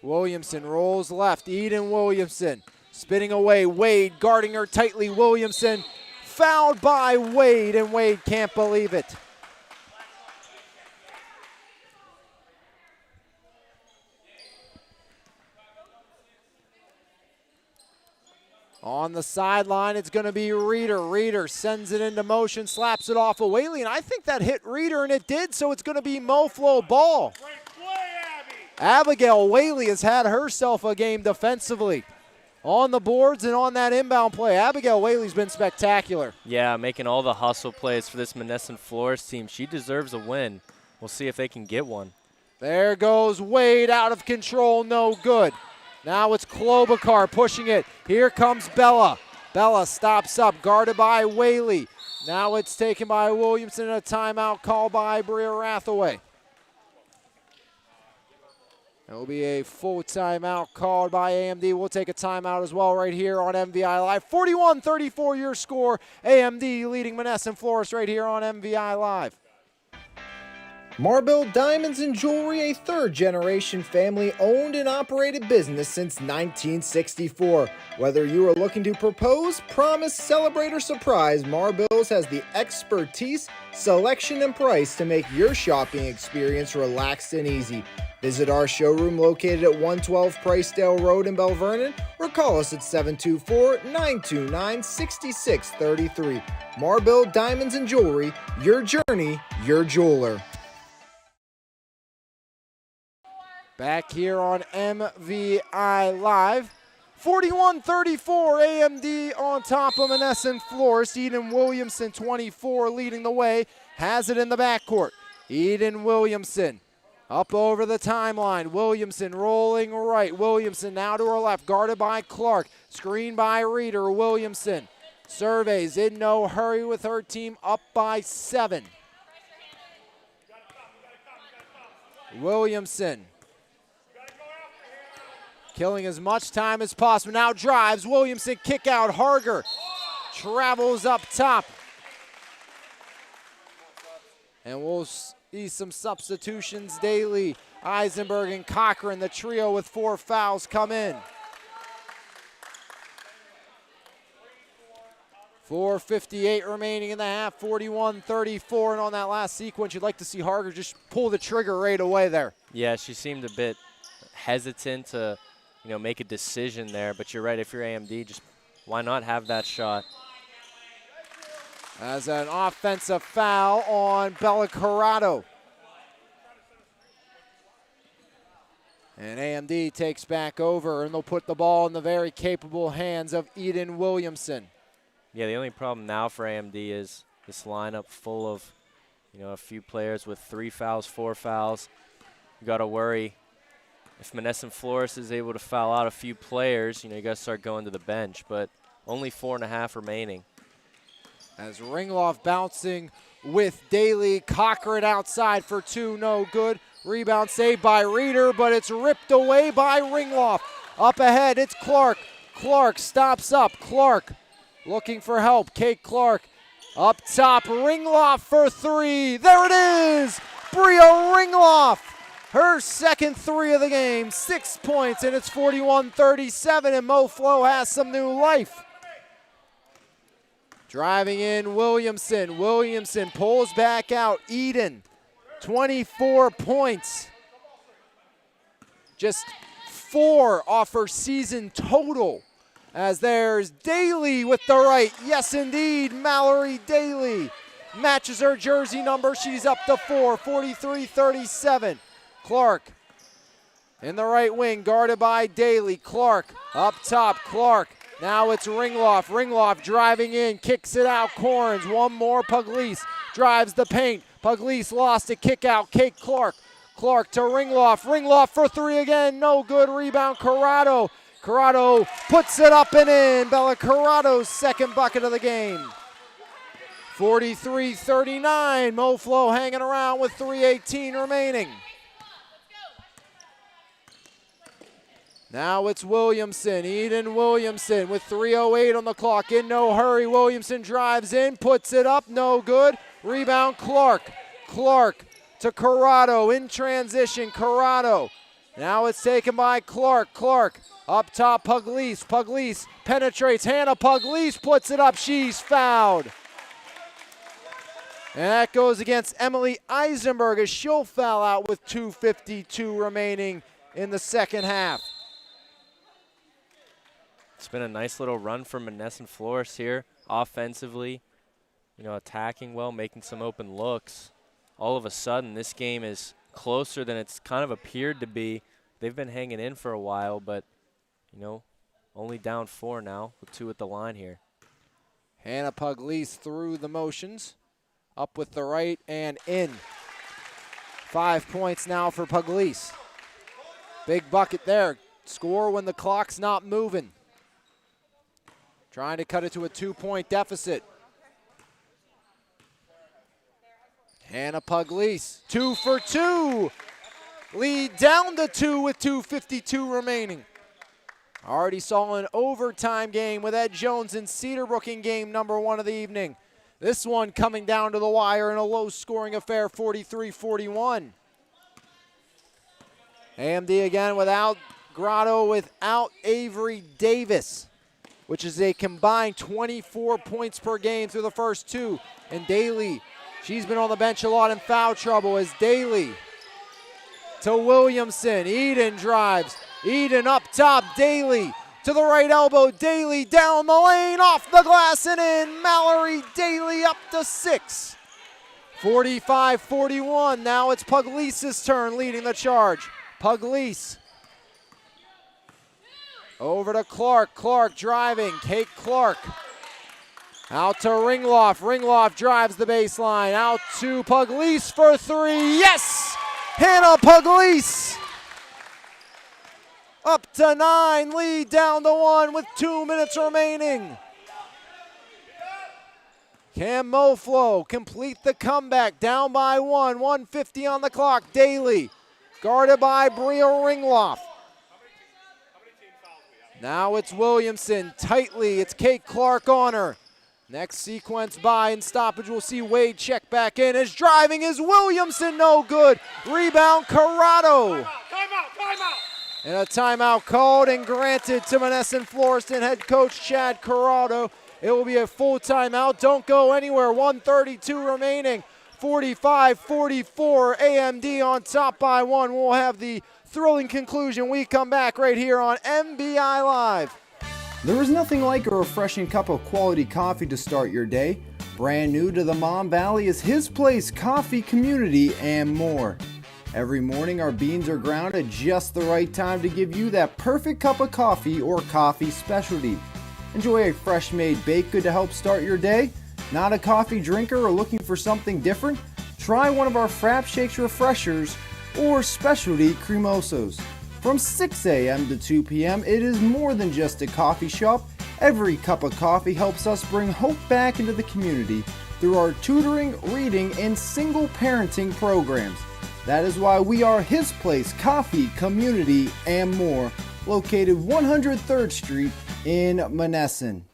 Williamson rolls left. Eden Williamson spinning away. Wade guarding her tightly. Williamson fouled by Wade, and Wade can't believe it. On the sideline, it's going to be Reeder. Reeder sends it into motion, slaps it off of Whaley, and I think that hit Reeder, and it did, so it's going to be Moflo ball. Great play, Abby. Abigail Whaley has had herself a game defensively. On the boards and on that inbound play, Abigail Whaley's been spectacular. Yeah, making all the hustle plays for this Monessen Florist team. She deserves a win. We'll see if they can get one. There goes Wade, out of control, no good. Now it's Klobuchar pushing it. Here comes Bella. Bella stops up, guarded by Whaley. Now it's taken by Williamson, and a timeout called by Bria Rathaway. It will be a full timeout called by AMD. We'll take a timeout as well right here on MVI Live. 41-34 your score. AMD leading Monessen Florist right here on MVI Live. Marble Diamonds and Jewelry, a third-generation family-owned and operated business since 1964. Whether you are looking to propose, promise, celebrate, or surprise, Marble's has the expertise, selection, and price to make your shopping experience relaxed and easy. Visit our showroom located at 112 Pricedale Road in Bell Vernon or call us at 724-929-6633. Marble Diamonds and Jewelry, your journey, your jeweler. Back here on MVI Live. 41-34, AMD on top of Monessen Florist. Eden Williamson, 24, leading the way. Has it in the backcourt. Eden Williamson up over the timeline. Williamson rolling right. Williamson now to her left, guarded by Clark. Screened by Reeder. Williamson surveys, in no hurry with her team, up by 7. Williamson killing as much time as possible. Now drives. Williamson kick out. Harger travels up top. And we'll see some substitutions. Daly, Eisenberg, and Cochran, the trio with 4 fouls, come in. 4:58 remaining in the half, 41-34. And on that last sequence, you'd like to see Harger just pull the trigger right away there. Yeah, she seemed a bit hesitant to make a decision there, but you're right, if you're AMD, just why not have that shot? As an offensive foul on Bella Corrado. And AMD takes back over, and they'll put the ball in the very capable hands of Eden Williamson. Yeah, the only problem now for AMD is this lineup full of, a few players with 3 fouls, 4 fouls. You got to worry. If Monessen Florist is able to foul out a few players, you got to start going to the bench, but only 4.5 remaining. As Ringloff bouncing with Daly. Cochran outside for 2, no good. Rebound saved by Reeder, but it's ripped away by Ringloff. Up ahead, it's Clark. Clark stops up. Clark looking for help. Kate Clark up top. Ringloff for 3. There it is! Bria Ringloff. Her second 3 of the game, 6 points, and it's 41-37, and MoFlo has some new life. Driving in Williamson. Williamson pulls back out. Eden, 24 points. Just 4 off her season total. As there's Daly with the right. Yes, indeed, Mallory Daly matches her jersey number. She's up to 4, 43-37. Clark in the right wing, guarded by Daly. Clark up top. Clark. Now it's Ringloff. Ringloff driving in, kicks it out. Corns. One more. Pugliese drives the paint. Pugliese lost a kick out. Kate Clark. Clark to Ringloff. Ringloff for 3 again. No good. Rebound. Corrado. Corrado puts it up and in. Bella Corrado's second bucket of the game. 43-39. MoFlo hanging around with 3:18 remaining. Now it's Williamson, Eden Williamson with 3:08 on the clock. In no hurry, Williamson drives in, puts it up, no good. Rebound, Clark. Clark to Corrado in transition, Corrado. Now it's taken by Clark. Clark up top, Pugliese. Pugliese penetrates, Hannah Pugliese puts it up, she's fouled. And that goes against Emily Eisenberg as she'll foul out with 2:52 remaining in the second half. It's been a nice little run from Monessen Florist here, offensively, attacking well, making some open looks. All of a sudden, this game is closer than it's kind of appeared to be. They've been hanging in for a while, but, only down 4 now with 2 at the line here. Hannah Pugliese through the motions, up with the right and in. 5 points now for Pugliese. Big bucket there. Score when the clock's not moving. Trying to cut it to a 2-point deficit. Hannah Pugliese, 2 for 2. Lead down to 2 with 2:52 remaining. Already saw an overtime game with Ed Jones and Cedarbrook in game number 1 of the evening. This one coming down to the wire in a low-scoring affair, 43-41. AMD again without Grotto, without Avery Davis, which is a combined 24 points per game through the first two. And Daly, she's been on the bench a lot in foul trouble as Daly to Williamson. Eden drives. Eden up top. Daly to the right elbow. Daly down the lane, off the glass and in. Mallory Daly up to 6. 45-41. Now it's Puglise's turn leading the charge. Puglise over to Clark. Clark driving. Kate Clark out to Ringloff. Ringloff drives the baseline. Out to Puglise for 3. Yes! Hannah Puglise up to 9. Lead down to 1 with 2 minutes remaining. Can Moflo complete the comeback? Down by 1. 1:50 on the clock. Daly guarded by Bria Ringloff. Now it's Williamson, tightly, it's Kate Clark on her. Next sequence by and stoppage, we'll see Wade check back in. His driving is Williamson, no good. Rebound, Corrado. Timeout. And a timeout called and granted to Monessen Florist and head coach Chad Corrado. It will be a full timeout, don't go anywhere, 1:32 remaining. 45-44, AMD on top by 1. We'll have the thrilling conclusion. We come back right here on MVI Live. There is nothing like a refreshing cup of quality coffee to start your day. Brand new to the Mon Valley is His Place Coffee Community and more. Every morning our beans are ground at just the right time to give you that perfect cup of coffee or coffee specialty. Enjoy a fresh made baked good to help start your day? Not a coffee drinker or looking for something different? Try one of our Frap Shakes Refreshers or specialty cremosos. From 6 a.m. to 2 p.m., it is more than just a coffee shop. Every cup of coffee helps us bring hope back into the community through our tutoring, reading, and single parenting programs. That is why we are His Place Coffee Community and more, located 103rd Street in Monessen.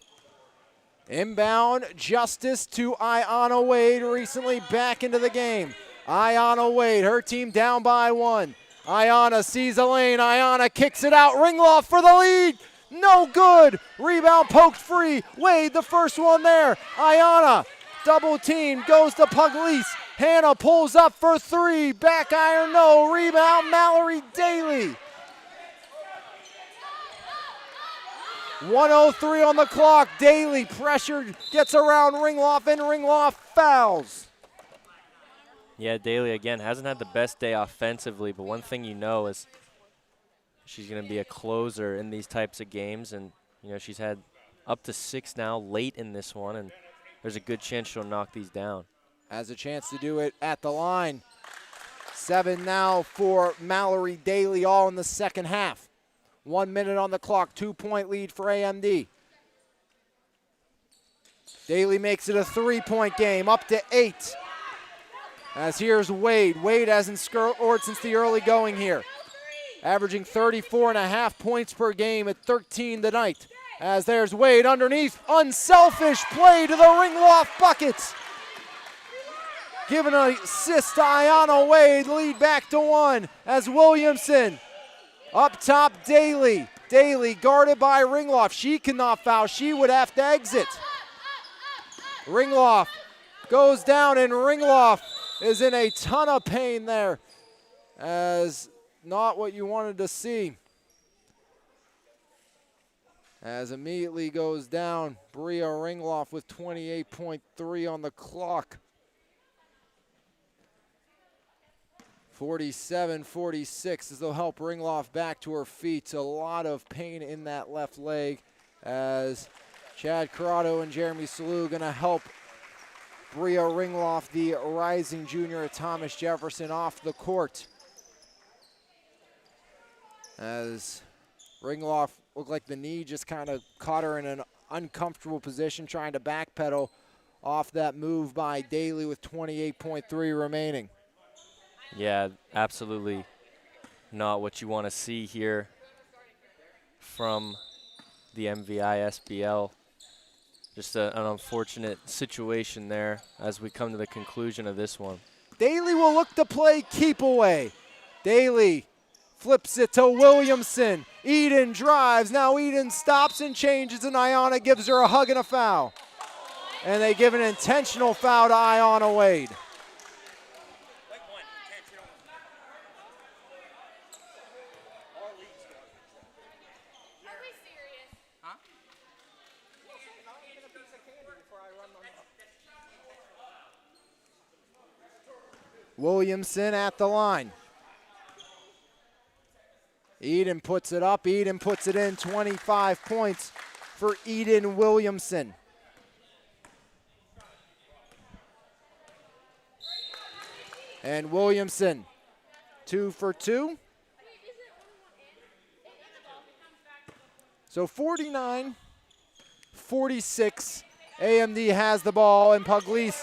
Inbound justice to Ayanna Wade, recently back into the game. Ayanna Wade, her team down by 1. Ayanna sees a lane. Ayanna kicks it out. Ringloff for the lead. No good. Rebound poked free. Wade, the first one there. Ayanna, double team, goes to Puglise. Hannah pulls up for 3. Back iron, no. Rebound, Mallory Daly. 1:03 on the clock. Daly pressured, gets around Ringloff, and Ringloff fouls. Yeah, Daly, again, hasn't had the best day offensively, but one thing you know is she's going to be a closer in these types of games, and, you know, she's had up to 6 now late in this one, and there's a good chance she'll knock these down. Has a chance to do it at the line. 7 now for Mallory Daly, all in the second half. 1 minute on the clock, 2-point lead for AMD. Daly makes it a 3-point game, up to 8. As here's Wade. Wade hasn't scored since the early going here. Averaging 34.5 points per game at 13 tonight. As there's Wade underneath. Unselfish play to the Ringloff buckets. Giving an assist to Ayanna Wade. Lead back to 1 as Williamson. Up top, Daly. Daly guarded by Ringloff. She cannot foul. She would have to exit. Ringloff goes down, and Ringloff is in a ton of pain there, as not what you wanted to see. As immediately goes down, Bria Ringloff with 28.3 on the clock. 47-46 as they'll help Ringloff back to her feet. A lot of pain in that left leg as Chad Corrado and Jeremy Salou going to help Bria Ringloff, the rising junior at Thomas Jefferson, off the court. As Ringloff looked like the knee just kind of caught her in an uncomfortable position, trying to backpedal off that move by Daly with 28.3 remaining. Yeah, absolutely not what you want to see here from the MVISBL just an unfortunate situation there as we come to the conclusion of this one. Daly will look to play keep away. Daly flips it to Williamson. Eden drives. Now Eden stops and changes, and Ayanna gives her a hug and a foul. And they give an intentional foul to Ayanna Wade. Williamson at the line. Eden puts it up. Eden puts it in. 25 points for Eden Williamson. And Williamson, 2 for 2. So 49-46. AMD has the ball, and Pugliese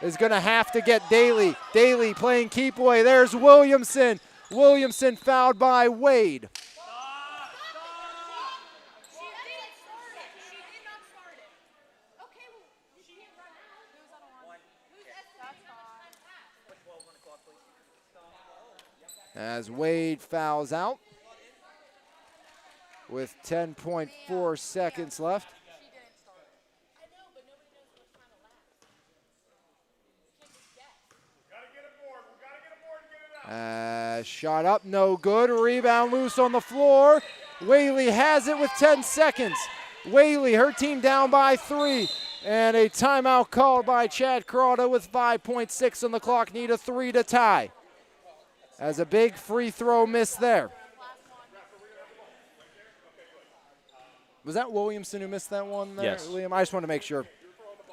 is going to have to get Daly. Daly playing keep away. There's Williamson. Williamson fouled by Wade. As Wade fouls out with 10.4 seconds left. Shot up, no good. Rebound loose on the floor. Whaley has it with 10 seconds. Whaley, her team down by 3. And a timeout called by Chad Crowder with 5.6 on the clock. Need a 3 to tie. As a big free throw miss there. Was that Williamson who missed that one there, yes. Liam? I just want to make sure.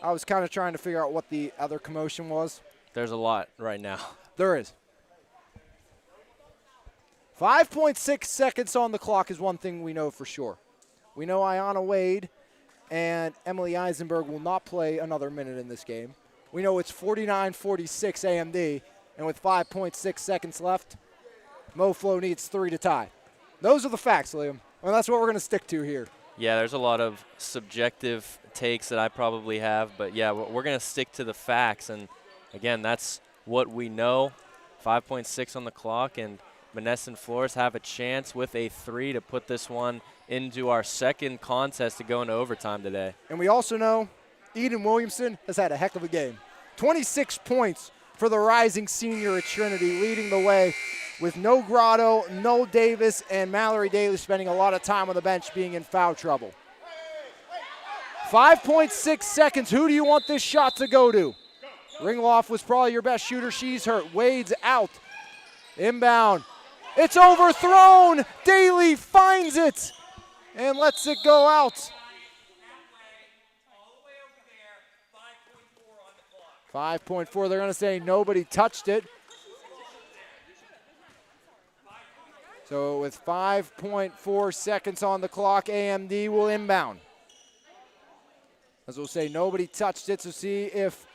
I was kind of trying to figure out what the other commotion was. There's a lot right now. There is. 5.6 seconds on the clock is one thing we know for sure. We know Ayanna Wade and Emily Eisenberg will not play another minute in this game. We know it's 49-46 AMD, and with 5.6 seconds left, MoFlo needs 3 to tie. Those are the facts, Liam. Well, that's what we're going to stick to here. Yeah, there's a lot of subjective takes that I probably have, but yeah, we're going to stick to the facts. And again, that's what we know. 5.6 on the clock, and Monessen Florist have a chance with a 3 to put this one into our second contest to go into overtime today. And we also know Eden Williamson has had a heck of a game. 26 points for the rising senior at Trinity, leading the way with no Grotto, no Davis, and Mallory Daly spending a lot of time on the bench being in foul trouble. 5.6 seconds. Who do you want this shot to go to? Ringloff was probably your best shooter. She's hurt. Wade's out. Inbound. It's overthrown. Daly finds it and lets it go out. 5.4. They're going to say nobody touched it. So with 5.4 seconds on the clock, AMD will inbound. As we'll say, nobody touched it, so see if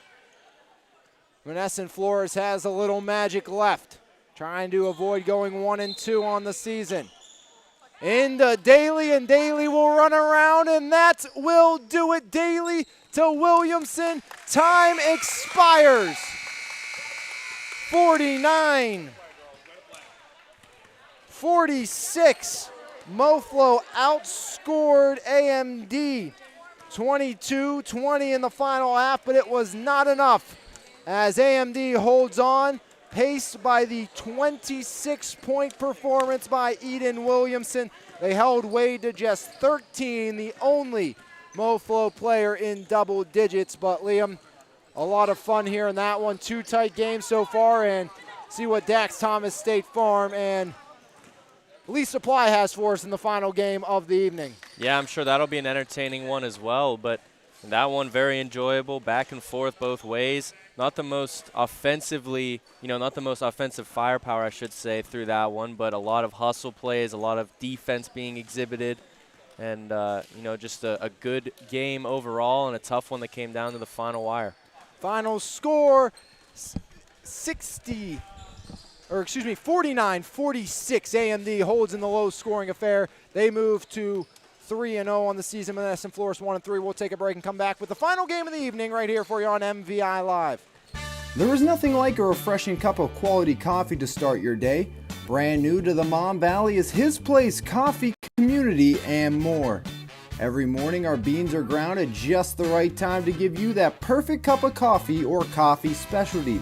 Monessen Florist has a little magic left. Trying to avoid going 1 and 2 on the season. Into Daly, and Daly will run around, and that will do it. Daly to Williamson. Time expires. 49-46. MoFlo outscored AMD 22-20 in the final half, but it was not enough as AMD holds on, paced by the 26-point performance by Eden Williamson. They held Wade to just 13, the only MoFlo player in double digits. But Liam, a lot of fun here in that one. 2 tight games so far, and see what Dax Thomas State Farm and Lee Supply has for us in the final game of the evening. Yeah, I'm sure that'll be an entertaining one as well, but that one very enjoyable, back and forth both ways. Not the most offensively, not the most offensive firepower, I should say, through that one, but a lot of hustle plays, a lot of defense being exhibited, and, just a good game overall and a tough one that came down to the final wire. Final score, 49-46. AMD holds in the low-scoring affair. They move to 3-0 on the season. Monessen Florist 1-3. We'll take a break and come back with the final game of the evening right here for you on MVI Live. There is nothing like a refreshing cup of quality coffee to start your day. Brand new to the Mon Valley is His Place Coffee Community and more. Every morning our beans are ground at just the right time to give you that perfect cup of coffee or coffee specialty.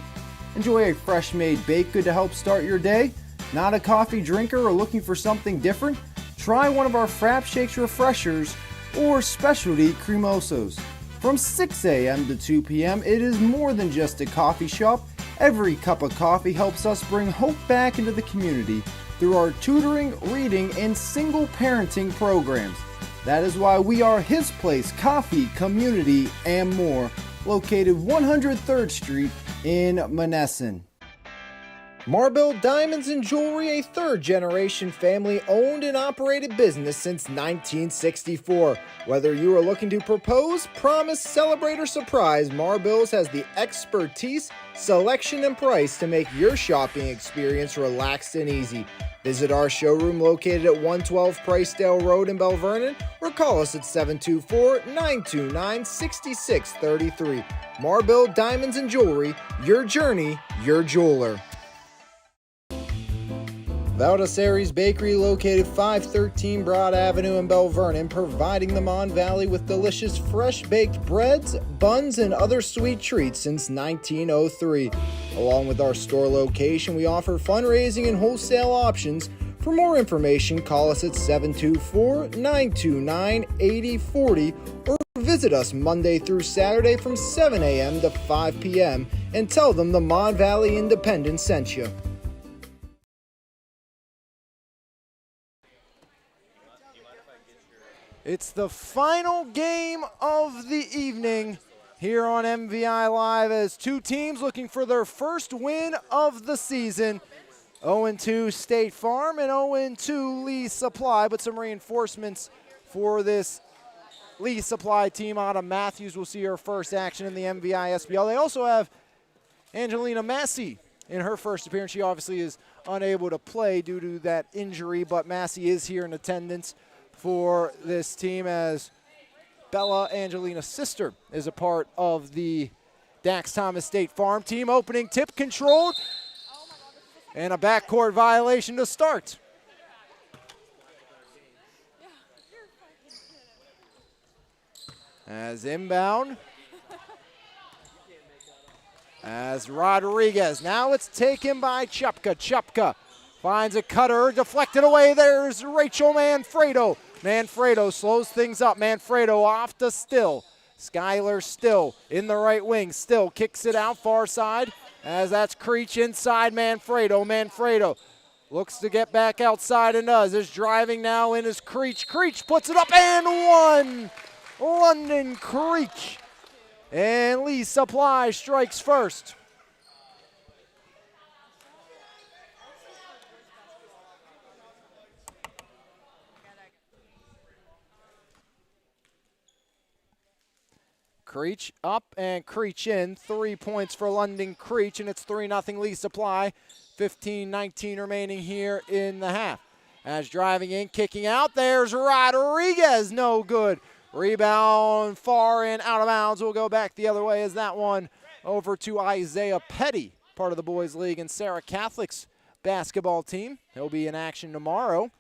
Enjoy a fresh made baked good to help start your day? Not a coffee drinker or looking for something different? Try one of our Frap Shakes refreshers or specialty cremosos. From 6 a.m. to 2 p.m., it is more than just a coffee shop. Every cup of coffee helps us bring hope back into the community through our tutoring, reading, and single parenting programs. That is why we are His Place Coffee Community and more, located 103rd Street in Monessen. Marble Diamonds and Jewelry, a third-generation family-owned and operated business since 1964. Whether you are looking to propose, promise, celebrate, or surprise, Marbles has the expertise, selection, and price to make your shopping experience relaxed and easy. Visit our showroom located at 112 Pricedale Road in Bell Vernon or call us at 724-929-6633. Marble Diamonds and Jewelry, your journey, your jeweler. Valdesari's Bakery, located 513 Broad Avenue in Bell Vernon, providing the Mon Valley with delicious fresh-baked breads, buns, and other sweet treats since 1903. Along with our store location, we offer fundraising and wholesale options. For more information, call us at 724-929-8040 or visit us Monday through Saturday from 7 a.m. to 5 p.m. and tell them the Mon Valley Independent sent you. It's the final game of the evening here on MVI Live as two teams looking for their first win of the season. 0-2 State Farm and 0-2 Lee Supply, but some reinforcements for this Lee Supply team. Anna Matthews will see her first action in the MVISBL. They also have Angelina Massey in her first appearance. She obviously is unable to play due to that injury, but Massey is here in attendance for this team as Bella, Angelina's sister, is a part of the Dax Thomas State Farm team. Opening tip controlled and a backcourt violation to start. As inbound, as Rodriguez. Now it's taken by Chupka. Chupka finds a cutter, deflected away. There's Rachel Manfredo. Manfredo slows things up. Manfredo off to Still. Skylar Still in the right wing. Still kicks it out far side as that's Creech inside Manfredo. Manfredo looks to get back outside and does. Is driving now in is Creech. Creech puts it up and one. London Creech. And Lee Supply strikes first. Creech up and Creech in. 3 points for London Creech, and it's 3-0 Lee Supply. 15-19 remaining here in the half. As driving in, kicking out, there's Rodriguez. No good. Rebound far and out of bounds. We'll go back the other way as that one over to Isaiah Petty, part of the boys league and Sarah Catholic's basketball team. He'll be in action tomorrow.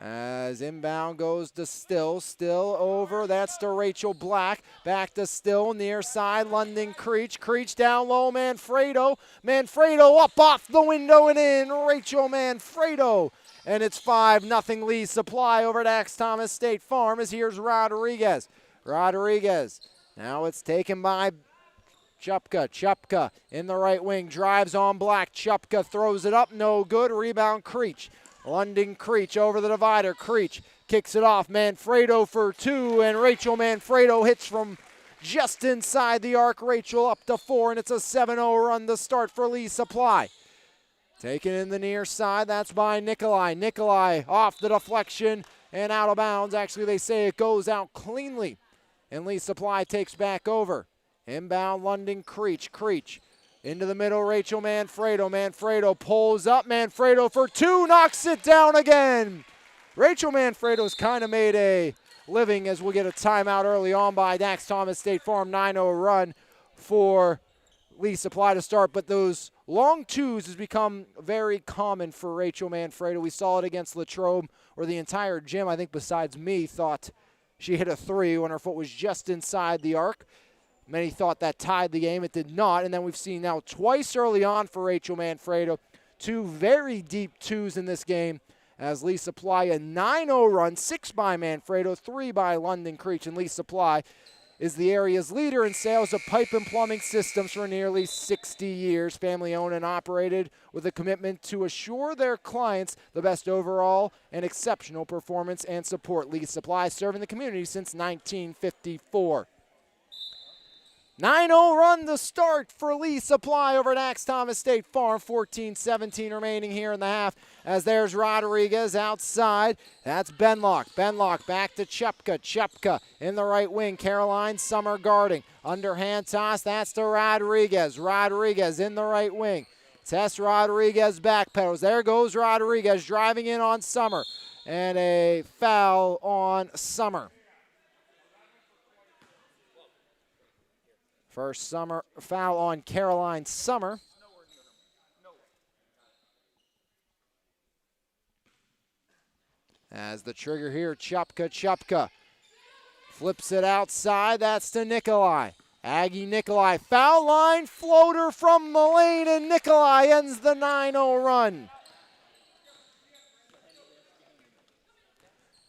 As inbound goes to Still. Still over. That's to Rachel Black. Back to Still. Near side. London Creech. Creech down low. Manfredo. Manfredo up off the window and in. Rachel Manfredo. And it's 5-0 Lee Supply over at Dax Thomas State Farm as here's Rodriguez. Rodriguez. Now it's taken by Chupka. Chupka in the right wing. Drives on Black. Chupka throws it up. No good. Rebound Creech. London Creech over the divider. Creech kicks it off. Manfredo for two, and Rachel Manfredo hits from just inside the arc. Rachel up to 4, and it's a 7-0 run to start for Lee Supply. Taken in the near side, that's by Nikolai. Nikolai off the deflection and out of bounds. Actually, they say it goes out cleanly, and Lee Supply takes back over. Inbound London Creech. Creech into the middle, Rachel Manfredo. Manfredo pulls up. Manfredo for two, knocks it down again. Rachel Manfredo's kind of made a living as we'll get a timeout early on by Dax Thomas State Farm. 9-0 run for Lee Supply to start, but those long twos has become very common for Rachel Manfredo. We saw it against Latrobe, where the entire gym, I think besides me, thought she hit a 3 when her foot was just inside the arc. Many thought that tied the game. It did not, and then we've seen now twice early on for Rachel Manfredo, 2 very deep twos in this game, as Lee Supply a 9-0 run, 6 by Manfredo, 3 by London Creech, and Lee Supply is the area's leader in sales of pipe and plumbing systems for nearly 60 years. Family owned and operated with a commitment to assure their clients the best overall and exceptional performance and support. Lee Supply serving the community since 1954. 9-0 run to start for Lee Supply over Dax Thomas State Farm. 14-17 remaining here in the half as there's Rodriguez outside. That's Benlock. Benlock back to Chepka. Chepka in the right wing. Caroline Summer guarding. Underhand toss. That's to Rodriguez. Rodriguez in the right wing. Tess Rodriguez backpedals. There goes Rodriguez driving in on Summer. And a foul on Summer. First Summer foul on Caroline Summer. As the trigger here, Chupka flips it outside. That's to Nikolai. Aggie Nikolai, foul line floater from the lane, and Nikolai ends the 9-0 run.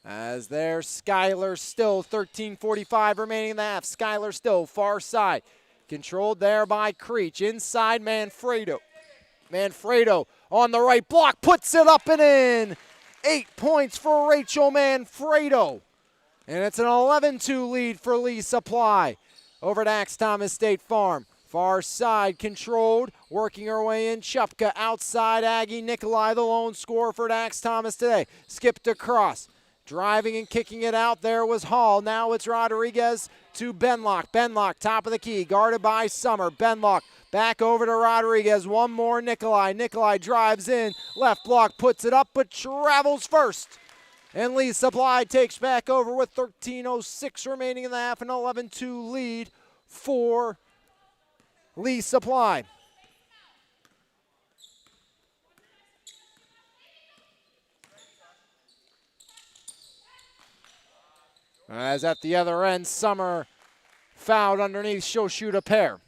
As there's Skylar Still, 13:45 remaining in the half. Skylar Still, far side. Controlled there by Creech. Inside Manfredo. Manfredo on the right block, puts it up and in. 8 points for Rachel Manfredo. And it's an 11-2 lead for Lee Supply over Dax Thomas State Farm. Far side controlled, working her way in. Chupka outside. Aggie Nikolai, the lone scorer for Dax Thomas today. Skipped across. Driving and kicking it out there was Hall. Now it's Rodriguez to Benlock. Benlock, top of the key, guarded by Summer. Benlock back over to Rodriguez. One more Nikolai. Nikolai drives in. Left block, puts it up, but travels first. And Lee Supply takes back over with 13:06 remaining in the half. An 11-2 lead for Lee Supply. As at the other end, Summer fouled underneath. She'll shoot a pair.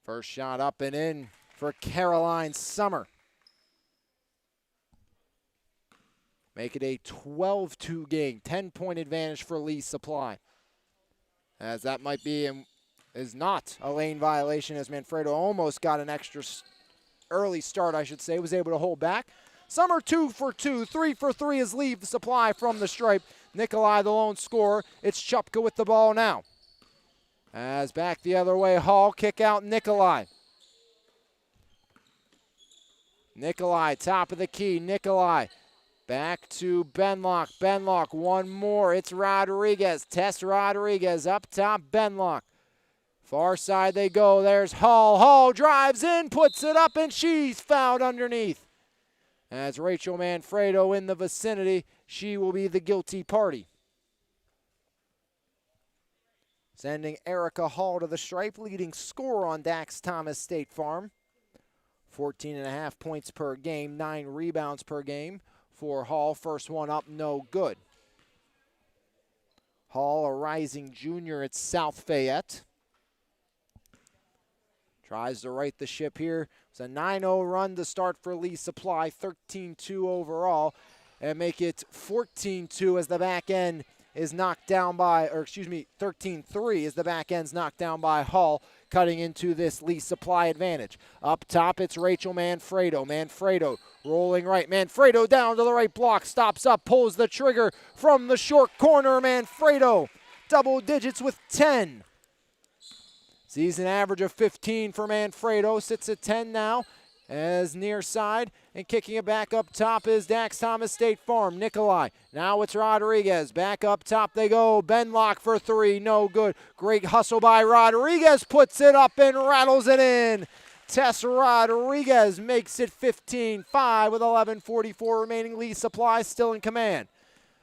First shot up and in for Caroline Summer. Make it a 12-2 game. 10-point advantage for Lee Supply. As that might be is not a lane violation, as Manfredo almost got an extra early start, I should say, was able to hold back. Summer 2 for 2, 3 for 3 is Lee Supply from the stripe. Nikolai the lone scorer. It's Chupka with the ball now. As back the other way, Hall, kick out Nikolai. Nikolai, top of the key, Nikolai. Back to Benlock. Benlock, one more. It's Rodriguez. Tess Rodriguez up top, Benlock. Far side they go. There's Hall. Hall drives in, puts it up, and she's fouled underneath. As Rachel Manfredo in the vicinity, she will be the guilty party. Sending Erica Hall to the stripe, leading scorer on Dax Thomas State Farm. 14.5 points per game, 9 rebounds per game for Hall. First one up, no good. Hall, a rising junior at South Fayette. Tries to right the ship here. It's a 9-0 run to start for Lee Supply, 13-2 overall, and make it 14-2 as the back end is knocked down by, 13-3 as the back end's knocked down by Hall, cutting into this Lee Supply advantage. Up top, it's Rachel Manfredo. Manfredo rolling right. Manfredo down to the right block, stops up, pulls the trigger from the short corner. Manfredo, double digits with 10. Season average of 15 for Manfredo, sits at 10 now. as near side, and kicking it back up top is Dax Thomas State Farm. Nikolai, now it's Rodriguez. Back up top they go. Benlock for three, no good. Great hustle by Rodriguez, puts it up and rattles it in. Tess Rodriguez makes it 15-5 with 11:44 remaining. Lee Supply still in command.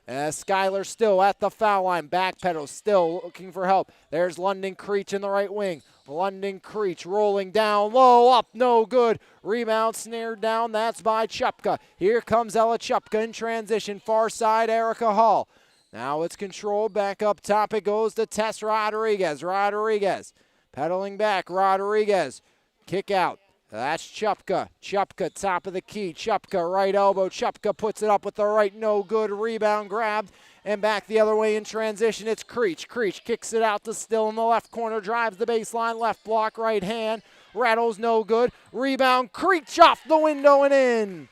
As Skyler still at the foul line, backpedal, still looking for help. There's London Creech in the right wing. London Creech rolling down low, up, no good. Rebound snared down, that's by Chupka. Here comes Ella Chupka in transition, far side, Erica Hall. Now it's controlled, back up top it goes to Tess Rodriguez. Rodriguez pedaling back, Rodriguez, kick out. That's Chupka. Chupka, top of the key. Chupka, right elbow. Chupka puts it up with the right, no good. Rebound grabbed, and back the other way in transition. It's Creech. Creech kicks it out to Still in the left corner. Drives the baseline, left block, right hand. Rattles, no good. Rebound, Creech off the window and in.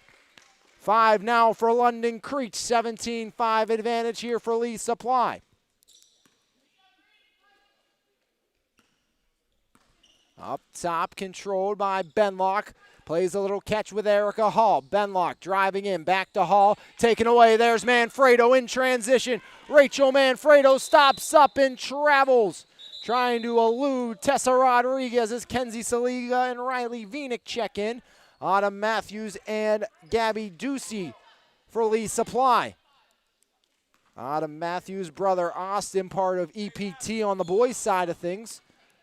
5 now for London Creech. 17-5 advantage here for Lee Supply. Up top, controlled by Benlock. Plays a little catch with Erica Hall. Benlock driving in, back to Hall. Taken away, there's Manfredo in transition. Rachel Manfredo stops up and travels. Trying to elude Tessa Rodriguez as Kenzie Saliga and Riley Venick check in. Autumn Matthews and Gabby Ducey for Lee Supply. Autumn Matthews' brother Austin, part of EPT on the boys' side of things.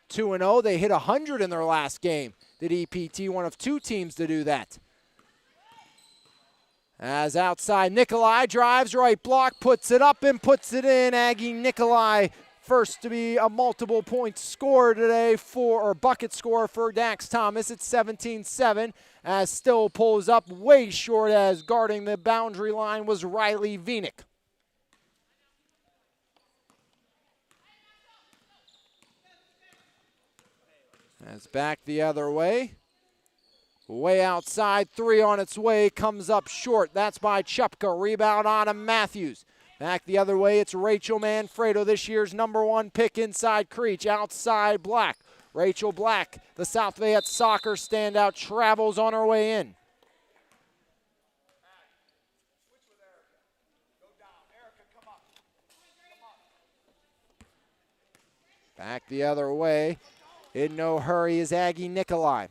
2-0, they hit 100 in their last game. Did EPT, one of 2 teams to do that. As outside, Nikolai drives, right block, puts it up and puts it in. Aggie Nikolai, first to be a multiple point scorer today or bucket scorer for Dax Thomas. It's 17-7 as Still pulls up way short as guarding the boundary line was Riley Venick. As back the other way. Way outside, 3 on its way, comes up short. That's by Chupka. Rebound on Matthews. Back the other way, it's Rachel Manfredo, this year's #1 pick inside Creech. Outside Black. Rachel Black, the South Fayette soccer standout, travels on her way in. Back the other way. In no hurry is Aggie Nikolai.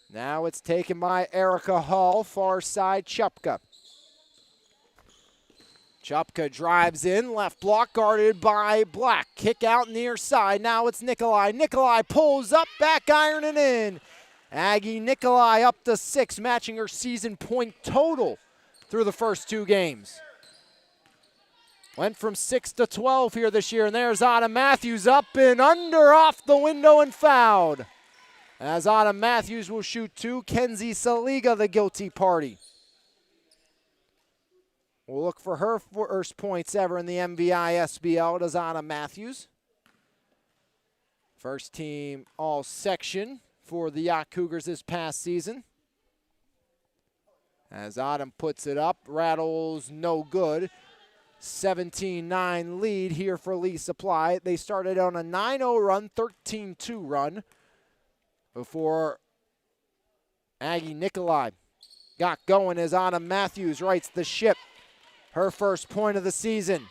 Now it's taken by Erica Hall, far side Chupka. Chupka drives in, left block guarded by Black. Kick out near side, now it's Nikolai. Nikolai pulls up, back iron and in. Aggie Nikolai up to 6, matching her season point total through the first 2 games. Went from 6 to 12 here this year, and there's Autumn Matthews up and under, off the window and fouled. As Autumn Matthews will shoot 2, Kenzie Saliga the guilty party. We'll look for her first points ever in the MVISBL, does Autumn Matthews. First team all-section for the Yacht Cougars this past season. As Autumn puts it up, rattles no good. 17-9 lead here for Lee Supply. They started on a 9-0 run, 13-2 run before Aggie Nikolai got going as Autumn Matthews rights the ship. Her first point of the season.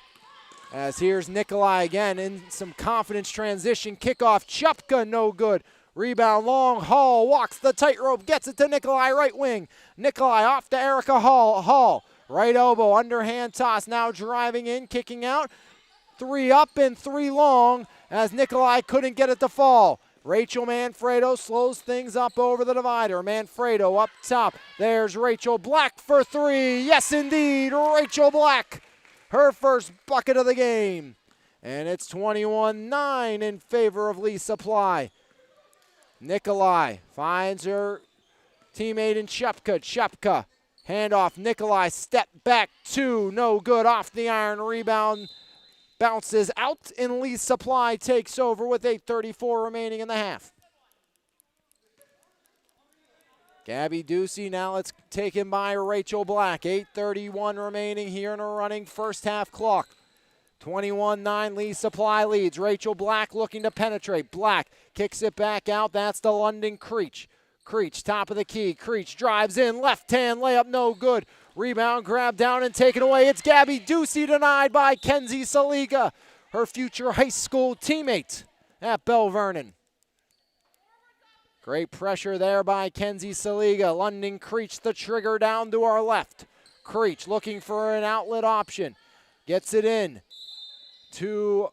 As here's Nikolai again in some confidence transition. Kickoff, Chupka, no good. Rebound long, Hall walks the tightrope, gets it to Nikolai, right wing. Nikolai off to Erica Hall. Hall. Right elbow, underhand toss, now driving in, kicking out. 3 up and 3 long as Nikolai couldn't get it to fall. Rachel Manfredo slows things up over the divider. Manfredo up top. There's Rachel Black for 3. Yes, indeed, Rachel Black. Her first bucket of the game. And it's 21-9 in favor of Lee Supply. Nikolai finds her teammate in Chupka. Chupka. Handoff, Nikolai, step back 2, no good, off the iron, rebound, bounces out, and Lee Supply takes over with 8:34 remaining in the half. Gabby Ducey, now it's taken by Rachel Black, 8:31 remaining here in a running first half clock. 21-9, Lee Supply leads. Rachel Black looking to penetrate. Black kicks it back out, that's the London Creech. Creech, top of the key. Creech drives in, left hand layup, no good. Rebound, grab down and taken away. It's Gabby Ducey, denied by Kenzie Saliga, her future high school teammate at Bell Vernon. Great pressure there by Kenzie Saliga. London Creech the trigger down to our left. Creech looking for an outlet option. Gets it in to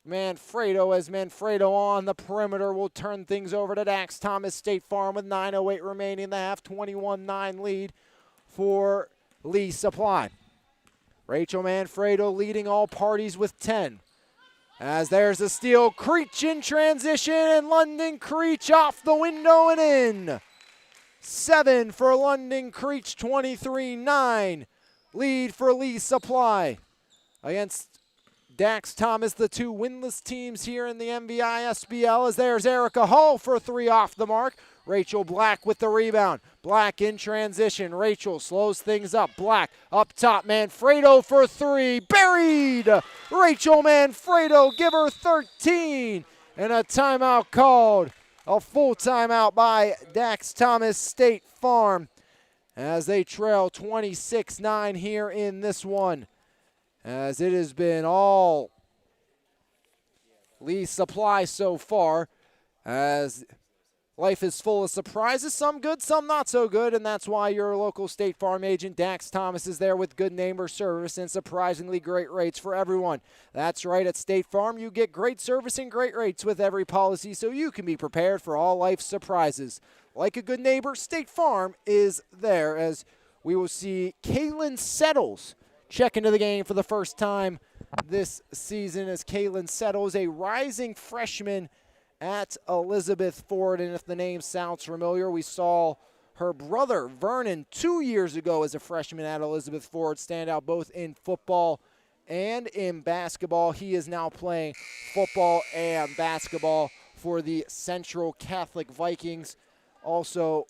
Manfredo, as Manfredo on the perimeter will turn things over to Dax Thomas State Farm with 9:08 remaining in the half. 21-9 lead for Lee Supply. Rachel Manfredo leading all parties with 10. As there's a steal, Creech in transition, and London Creech off the window and in. 7 for London Creech, 23-9. Lead for Lee Supply against Dax Thomas, the two winless teams here in the MVISBL, as there's Erica Hall for 3 off the mark. Rachel Black with the rebound. Black in transition. Rachel slows things up. Black up top. Manfredo for 3. Buried! Rachel Manfredo, give her 13. And a timeout called. A full timeout by Dax Thomas State Farm as they trail 26-9 here in this one. As it has been all Lee Supply so far, as life is full of surprises, some good, some not so good, and that's why your local State Farm agent Dax Thomas is there with good neighbor service and surprisingly great rates for everyone. That's right, at State Farm you get great service and great rates with every policy, so you can be prepared for all life's surprises. Like a good neighbor, State Farm is there, as we will see Kaylin Settles check into the game for the first time this season, as Kaylin Settles, a rising freshman at Elizabeth Ford. And if the name sounds familiar, we saw her brother Vernon 2 years ago as a freshman at Elizabeth Ford stand out both in football and in basketball. He is now playing football and basketball for the Central Catholic Vikings. Also,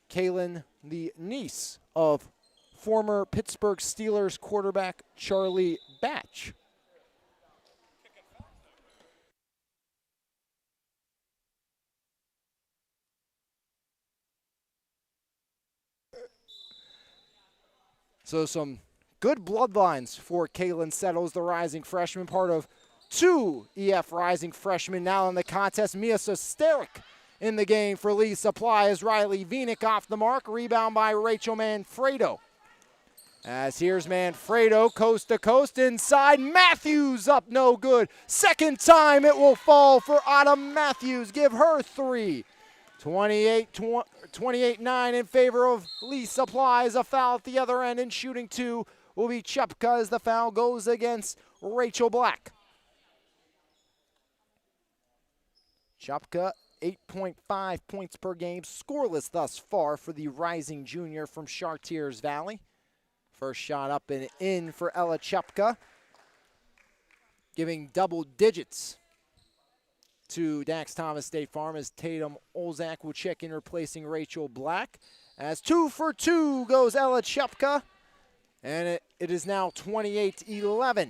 Kaylin, the niece of former Pittsburgh Steelers quarterback Charlie Batch. So some good bloodlines for Kaylin Settles, the rising freshman, part of 2 EF rising freshmen now in the contest. Mia Sosteric in the game for Lee Supply as Riley Venick off the mark. Rebound by Rachel Manfredo. As here's Manfredo, coast to coast, inside, Matthews up, no good. Second time it will fall for Autumn Matthews, give her 3. 28-9 in favor of Lee Supply. A foul at the other end, and shooting 2 will be Chupka as the foul goes against Rachel Black. Chupka, 8.5 points per game, scoreless thus far for the rising junior from Chartiers Valley. First shot up and in for Ella Chupka, giving double digits to Dax Thomas State Farm as Tatum Olzak will check in, replacing Rachel Black. As 2 for 2 goes Ella Chupka, and it is now 28-11.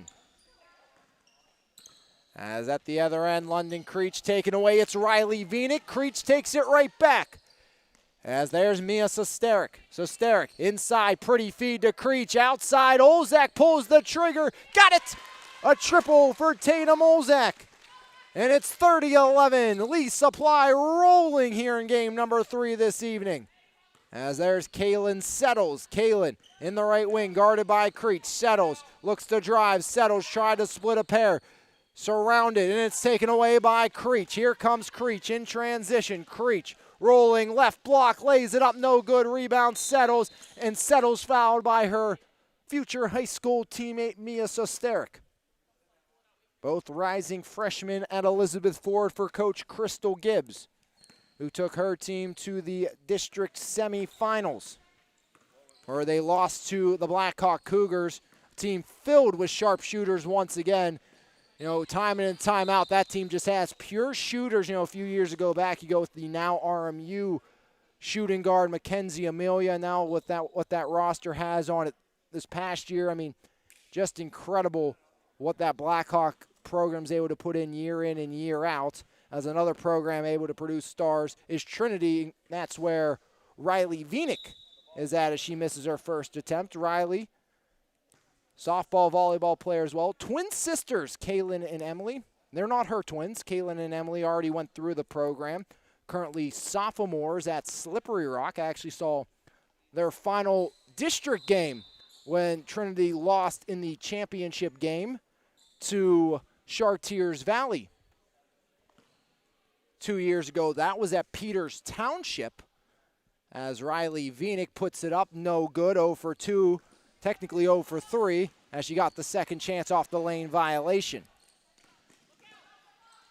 As at the other end, London Creech taken away. It's Riley Venick. Creech takes it right back. As there's Mia Sosteric. Sosteric inside, pretty feed to Creech. Outside, Olzak pulls the trigger. Got it! A triple for Tatum Olzak. And it's 30-11. Lee Supply rolling here in game number 3 this evening. As there's Kaylin Settles. Kaylin in the right wing, guarded by Creech. Settles looks to drive. Settles tried to split a pair. Surrounded, and it's taken away by Creech. Here comes Creech in transition. Creech rolling left block, lays it up, no good. Rebound Settles, and Settles fouled by her future high school teammate Mia Sosteric. Both rising freshmen at Elizabeth Ford for Coach Crystal Gibbs, who took her team to the district semifinals, where they lost to the Blackhawk Cougars, a team filled with sharpshooters once again. You know, time in and time out, that team just has pure shooters. You know, a few years ago back, you go with the now RMU shooting guard, Mackenzie Amelia. Now with that, what that roster has on it this past year, I mean, just incredible what that Blackhawk program's able to put in and year out. as another program able to produce stars is Trinity. That's where Riley Vinik is at as she misses her first attempt. Riley, softball, volleyball player as well. Twin sisters, Kaylin and Emily. They're not her twins. Kaylin and Emily already went through the program. Currently sophomores at Slippery Rock. I actually saw their final district game when Trinity lost in the championship game to Chartiers Valley 2 years ago. That was at Peters Township as Riley Vinik puts it up. No good, 0 for 2, technically 0 for 3 as she got the second chance off the lane violation.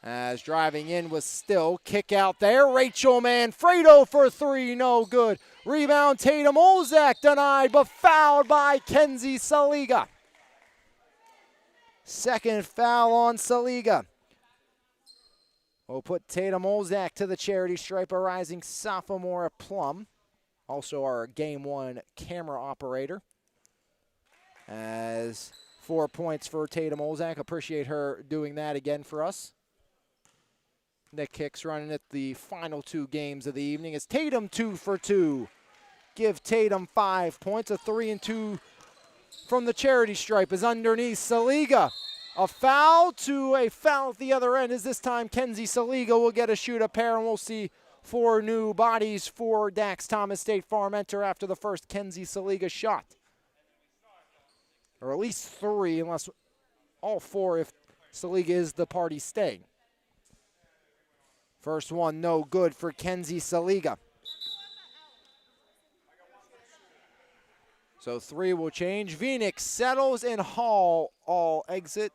As driving in was Still. Kick out there. Rachel Manfredo for 3. No good. Rebound Tatum Olzak denied, but fouled by Kenzie Saliga. Second foul on Saliga. We'll put Tatum Olzak to the charity stripe, a rising sophomore at Plum. Also our Game 1 camera operator. As 4 points for Tatum Olzak. Appreciate her doing that again for us. Nick Hicks running it the final 2 games of the evening. It's Tatum 2 for 2. Give Tatum 5 points. A 3 and 2 from the charity stripe is underneath Saliga. A foul to a foul at the other end, as this time Kenzie Saliga will get a shoot a pair, and we'll see 4 new bodies for Dax Thomas State Farm enter after the first Kenzie Saliga shot. Or at least 3, unless all 4 if Saliga is the party staying. First one, no good for Kenzie Saliga. So 3 will change. Vinik settles and Hall all exit.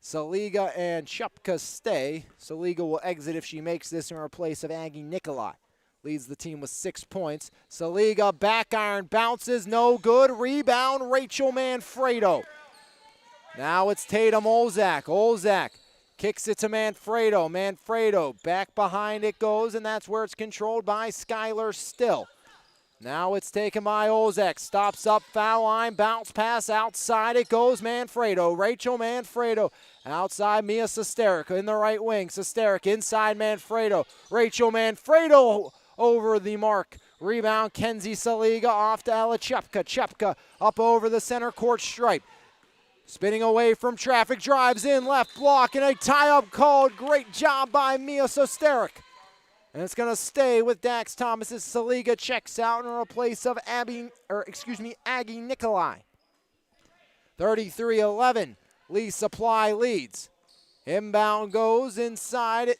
Saliga and Chupka stay. Saliga will exit if she makes this in replace of Aggie Nikolai. Leads the team with 6 points. Saliga back iron bounces, no good. Rebound, Rachel Manfredo. Now it's Tatum Olzak. Olzak kicks it to Manfredo. Manfredo back behind it goes, and that's where it's controlled by Skylar Still. Now it's taken by Olzak. Stops up, foul line, bounce pass, outside it goes Manfredo. Rachel Manfredo. Outside Mia Sesterik in the right wing. Sesterik inside Manfredo. Rachel Manfredo over the mark. Rebound Kenzie Saliga off to Ella Chupka. Chupka up over the center court stripe. Spinning away from traffic, drives in, left block, and a tie-up called. Great job by Mia Sesterik. And it's going to stay with Dax Thomas as Saliga checks out in replace of Aggie Nikolai. 33-11. Lee Supply leads. Inbound goes inside it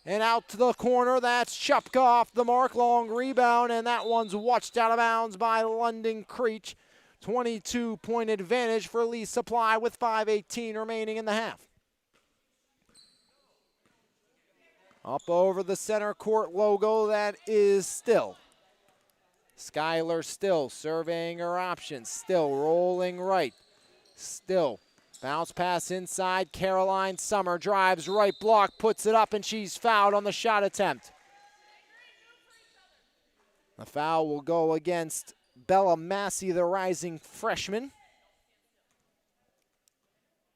and out to the corner. That's Chupka off the mark. Long rebound, and that one's watched out of bounds by London Creech. 22-point advantage for Lee Supply with 5:18 remaining in the half. Up over the center court logo, that is Still. Skylar Still surveying her options. Still rolling right. Still. Bounce pass inside. Caroline Summer drives right block, puts it up, and she's fouled on the shot attempt. The foul will go against Bella Massey, the rising freshman.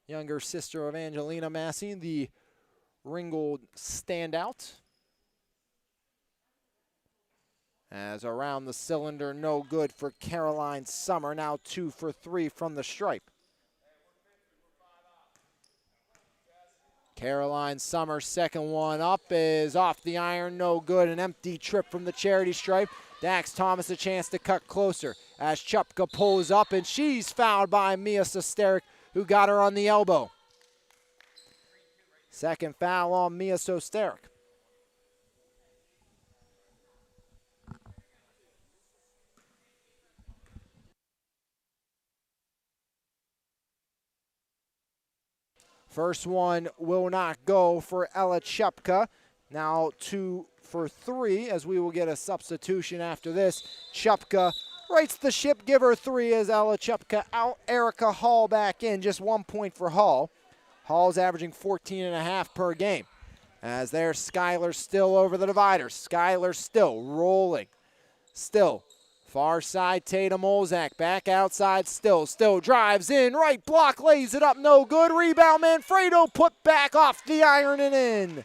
Younger sister of Angelina Massey, the Ringgold standout. As around the cylinder, no good for Caroline Summer. Now 2 for 3 from the stripe. Caroline Summer, second one up, is off the iron, no good. An empty trip from the charity stripe. Dax Thomas a chance to cut closer as Chupka pulls up, and she's fouled by Mia Sesterik, who got her on the elbow. Second foul on Mia Sesterik. First one will not go for Ella Chupka. Now 2 for 3 as we will get a substitution after this. Chupka rights the ship, give her 3 as Ella Chupka out. Erica Hall back in, just 1 point for Hall. Hall's averaging 14.5 per game. As there's Skylar Still over the divider. Skylar Still rolling. Still. Far side, Tatum Olzak back outside, Still drives in, right block, lays it up, no good. Rebound, Manfredo put back off the iron and in.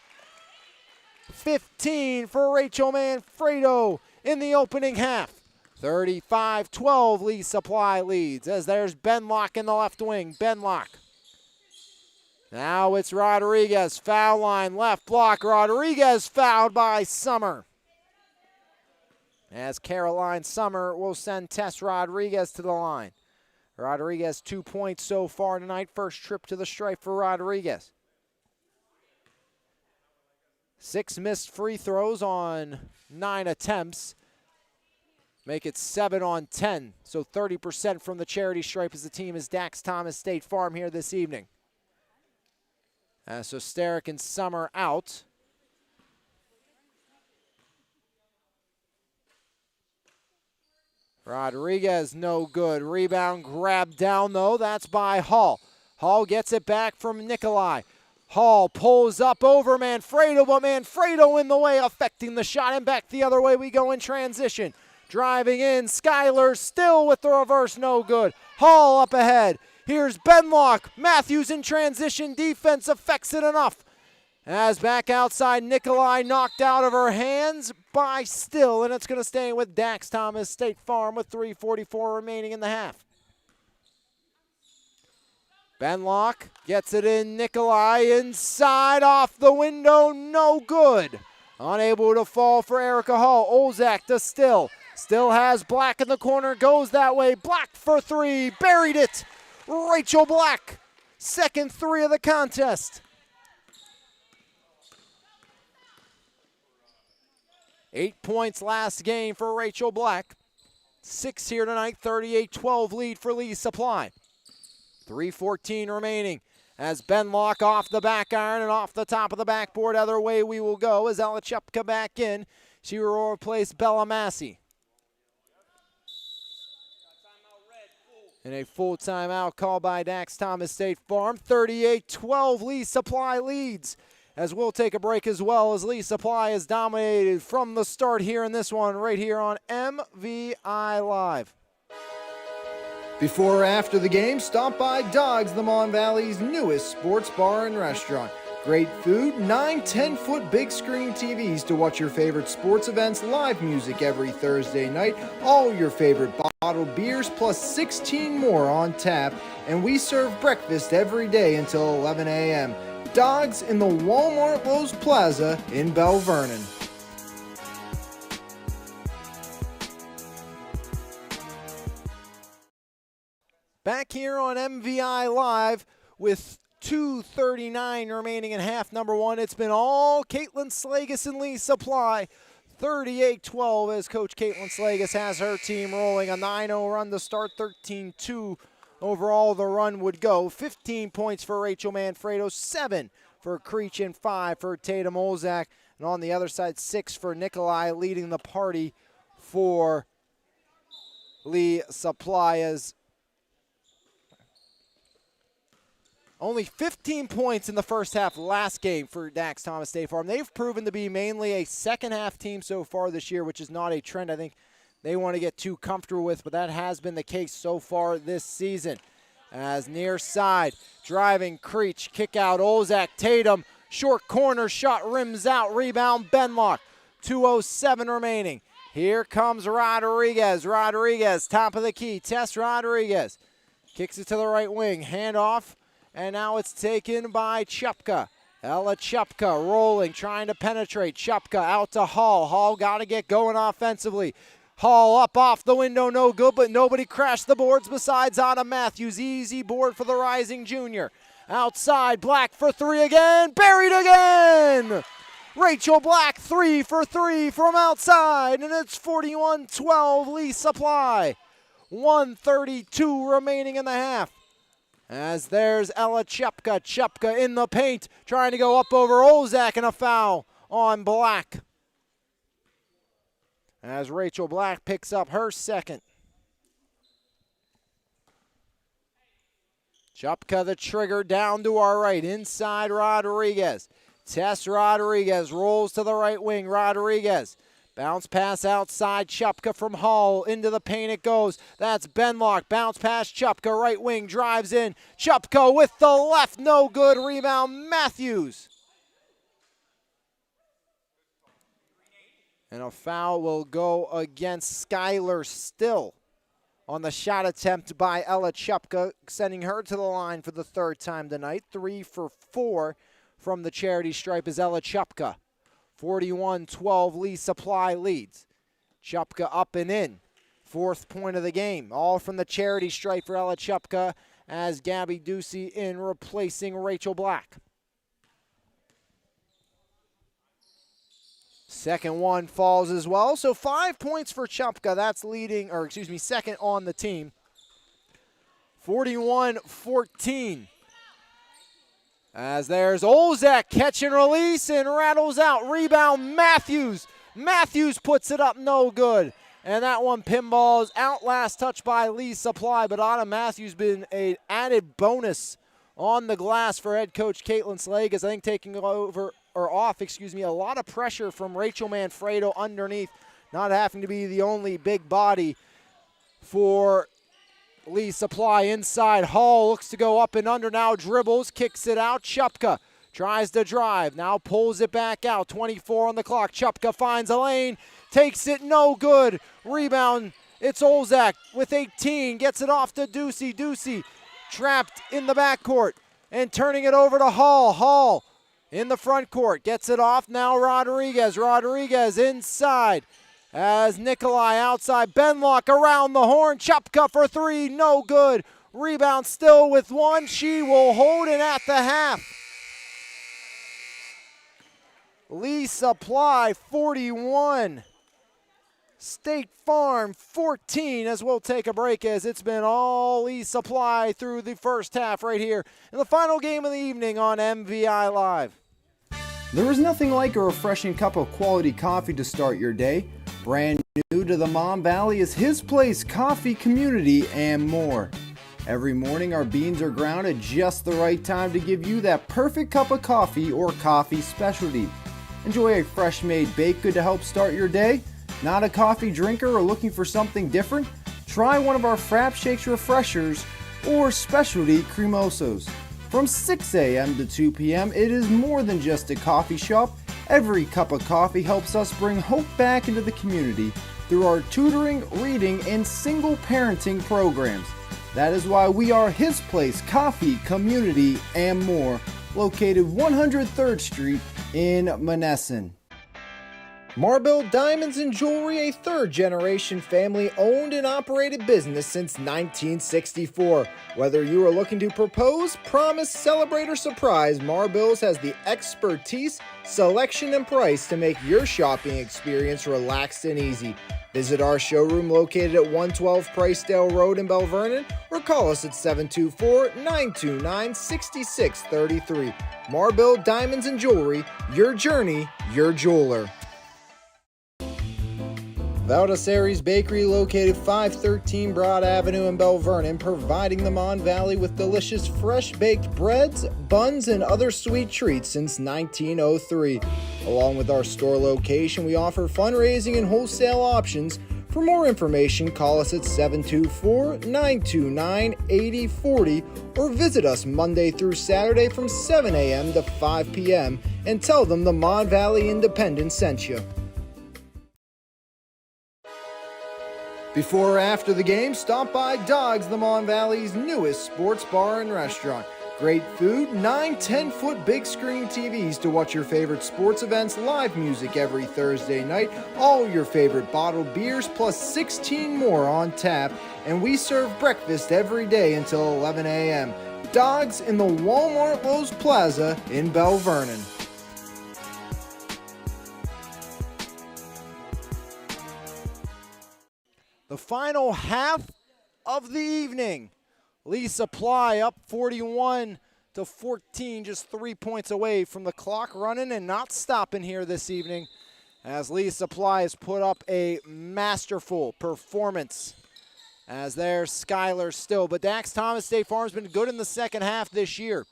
15 for Rachel Manfredo in the opening half. 35-12, Lee Supply leads as there's Benlock in the left wing. Benlock. Now it's Rodriguez, foul line, left block. Rodriguez fouled by Summer. As Caroline Summer will send Tess Rodriguez to the line. Rodriguez 2 points so far tonight. First trip to the stripe for Rodriguez. 6 missed free throws on 9 attempts. Make it 7 on 10. So 30% from the charity stripe as the team is Dax Thomas State Farm here this evening. So Sterick and Summer out. Rodriguez no good. Rebound grabbed down though. That's by Hall. Hall gets it back from Nikolai. Hall pulls up over Manfredo, but Manfredo in the way, affecting the shot, and back the other way we go in transition. Driving in, Skyler still with the reverse, no good. Hall up ahead. Here's Benlock. Matthews in transition. Defense affects it enough. As back outside, Nikolai knocked out of her hands by Still, and it's going to stay with Dax Thomas State Farm with 3:44 remaining in the half. Benlock gets it in. Nikolai inside, off the window, no good. Unable to fall for Erica Hall. Olzak to Still. Still has Black in the corner, goes that way. Black for 3, buried it. Rachel Black, second 3 of the contest. 8 points last game for Rachel Black. 6 here tonight, 38-12 lead for Lee Supply. 3:14 remaining as Benlock off the back iron and off the top of the backboard. Other way we will go as Ella Chupka back in. She will replace Bella Massey. And a full timeout called by Dax Thomas State Farm. 38-12 Lee Supply leads. As we'll take a break as well, as Lee Supply is dominated from the start here in this one right here on MVI Live. Before or after the game, stop by Dogs, the Mon Valley's newest sports bar and restaurant. Great food, 9 10-foot big screen TVs to watch your favorite sports events, live music every Thursday night, all your favorite bottled beers, plus 16 more on tap, and we serve breakfast every day until 11 a.m. Dogs in the Walmart Lowe's Plaza in Belle Vernon. Back here on MVI Live with 2:39 remaining in half number 1. It's been all Caitlin Slagus and Lee Supply. 38-12 as Coach Caitlin Slagus has her team rolling. A 9-0 run to start, 13-2 overall the run would go. 15 points for Rachel Manfredo, 7 for Creech, and 5 for Tatum Olzak. And on the other side, 6 for Nikolai, leading the party for Lee Supply as only 15 points in the first half last game for Dax Thomas State Farm. They've proven to be mainly a second half team so far this year, which is not a trend I think they want to get too comfortable with, but that has been the case so far this season. As near side, driving Creech, kick out Olzak, Tatum, short corner shot, rims out, rebound Benlock. 2:07 remaining. Here comes Rodriguez. Rodriguez, top of the key, Tess Rodriguez. Kicks it to the right wing, handoff. And now it's taken by Chupka. Ella Chupka rolling, trying to penetrate. Chupka out to Hall. Hall got to get going offensively. Hall up off the window, no good, but nobody crashed the boards besides Anna Matthews. Easy board for the rising junior. Outside, Black for 3 again, buried again! Rachel Black 3 for 3 from outside, and it's 41-12 Lee Supply. 1:32 remaining in the half. As there's Ella Chupka. Chupka in the paint, trying to go up over Olzak, and a foul on Black. As Rachel Black picks up her second. Chupka the trigger down to our right. Inside Rodriguez. Tess Rodriguez rolls to the right wing. Rodriguez. Bounce pass outside, Chupka from Hall. Into the paint it goes. That's Benlock. Bounce pass, Chupka, right wing, drives in. Chupka with the left, no good. Rebound, Matthews. And a foul will go against Skylar Still on the shot attempt by Ella Chupka, sending her to the line for the third time tonight. 3 for 4 from the charity stripe is Ella Chupka. 41-12, Lee Supply leads. Chupka up and in. 4th point of the game. All from the charity stripe for Ella Chupka as Gabby Ducey in replacing Rachel Black. Second one falls as well. So 5 points for Chupka. That's leading, or excuse me, second on the team. 41-14. As there's Olzak, catch and release and rattles out. Rebound Matthews. Matthews puts it up, no good. And that one pinballs out. Last touch by Lee Supply, but Anna Matthews been an added bonus on the glass for head coach Caitlin Slagas. I think taking over, or off, excuse me, a lot of pressure from Rachel Manfredo underneath, not having to be the only big body for Lee Supply. Inside, Hall looks to go up and under, now dribbles, kicks it out. Chupka tries to drive, now pulls it back out. 24 on the clock. Chupka finds a lane, takes it, no good. Rebound, it's Olzak with 18, gets it off to Ducey. Ducey trapped in the backcourt and turning it over to Hall. Hall in the front court, gets it off, now Rodriguez. Rodriguez inside as Nikolai outside. Benlock around the horn, Chupka for 3, no good. Rebound Still with 1, she will hold it at the half. Lee Supply 41, State Farm 14, as we'll take a break, as it's been all Lee Supply through the first half right here in the final game of the evening on MVI Live. There is nothing like a refreshing cup of quality coffee to start your day. Brand new to the Mon Valley is His Place Coffee Community and more. Every morning our beans are ground at just the right time to give you that perfect cup of coffee or coffee specialty. Enjoy a fresh made baked good to help start your day? Not a coffee drinker or looking for something different? Try one of our Frap Shakes refreshers or specialty cremosos. From 6 a.m. to 2 p.m., it is more than just a coffee shop. Every cup of coffee helps us bring hope back into the community through our tutoring, reading, and single parenting programs. That is why we are His Place Coffee Community and more, located 103rd Street in Monessen. Marble Diamonds and Jewelry, a third-generation family-owned and operated business since 1964. Whether you are looking to propose, promise, celebrate, or surprise, Marbills has the expertise, selection, and price to make your shopping experience relaxed and easy. Visit our showroom located at 112 Pricedale Road in Bell Vernon, or call us at 724-929-6633. Marble Diamonds and Jewelry, your journey, your jeweler. Valdesari's Bakery, located 513 Broad Avenue in Bell Vernon, providing the Mon Valley with delicious fresh baked breads, buns, and other sweet treats since 1903. Along with our store location, we offer fundraising and wholesale options. For more information, call us at 724-929-8040 or visit us Monday through Saturday from 7 a.m. to 5 p.m. and tell them the Mon Valley Independent sent you. Before or after the game, stop by Dogs, the Mon Valley's newest sports bar and restaurant. Great food, 9 10-foot big screen TVs to watch your favorite sports events, live music every Thursday night, all your favorite bottled beers, plus 16 more on tap, and we serve breakfast every day until 11 a.m. Dogs in the Walmart Lowe's Plaza in Bell Vernon. The final half of the evening. Lee Supply up 41-14, just 3 points away from the clock running and not stopping here this evening, as Lee Supply has put up a masterful performance. As there's Skylar Still, but Dax Thomas State Farm's been good in the second half this year.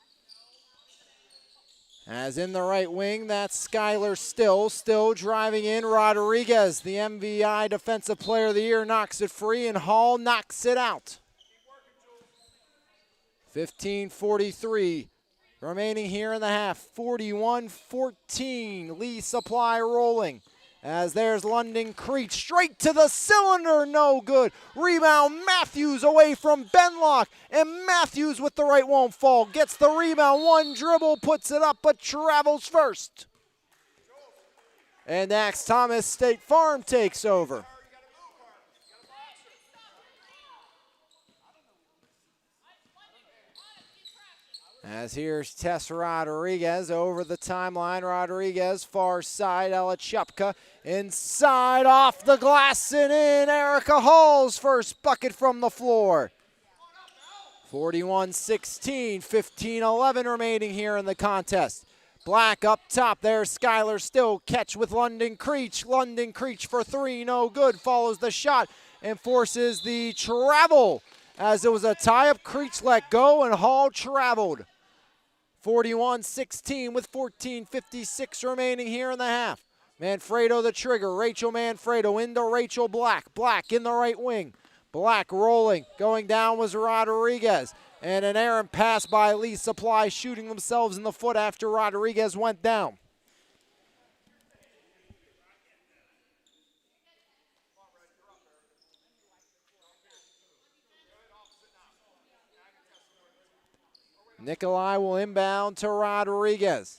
As in the right wing, that's Skylar Still driving in. Rodriguez, the MVI Defensive Player of the Year, knocks it free, and Hall knocks it out. 15:43 remaining here in the half. 41-14, Lee Supply rolling. As there's London Creech straight to the cylinder, no good. Rebound, Matthews away from Benlock, and Matthews with the right won't fall. Gets the rebound, one dribble, puts it up, but travels first. And Dax Thomas State Farm takes over. As here's Tess Rodriguez over the timeline. Rodriguez, far side, Ella Chupka. Inside, off the glass and in. Erica Hall's first bucket from the floor. 41-16, 15-11 remaining here in the contest. Black up top there, Skylar Still catch with London Creech. London Creech for three, no good. Follows the shot and forces the travel. As it was a tie-up, Creech let go and Hall traveled. 41-16 with 14:56 remaining here in the half. Manfredo the trigger, Rachel Manfredo into Rachel Black. Black in the right wing. Black rolling, going down was Rodriguez. And an errant pass by Lee Supply, shooting themselves in the foot after Rodriguez went down. Nikolai will inbound to Rodriguez.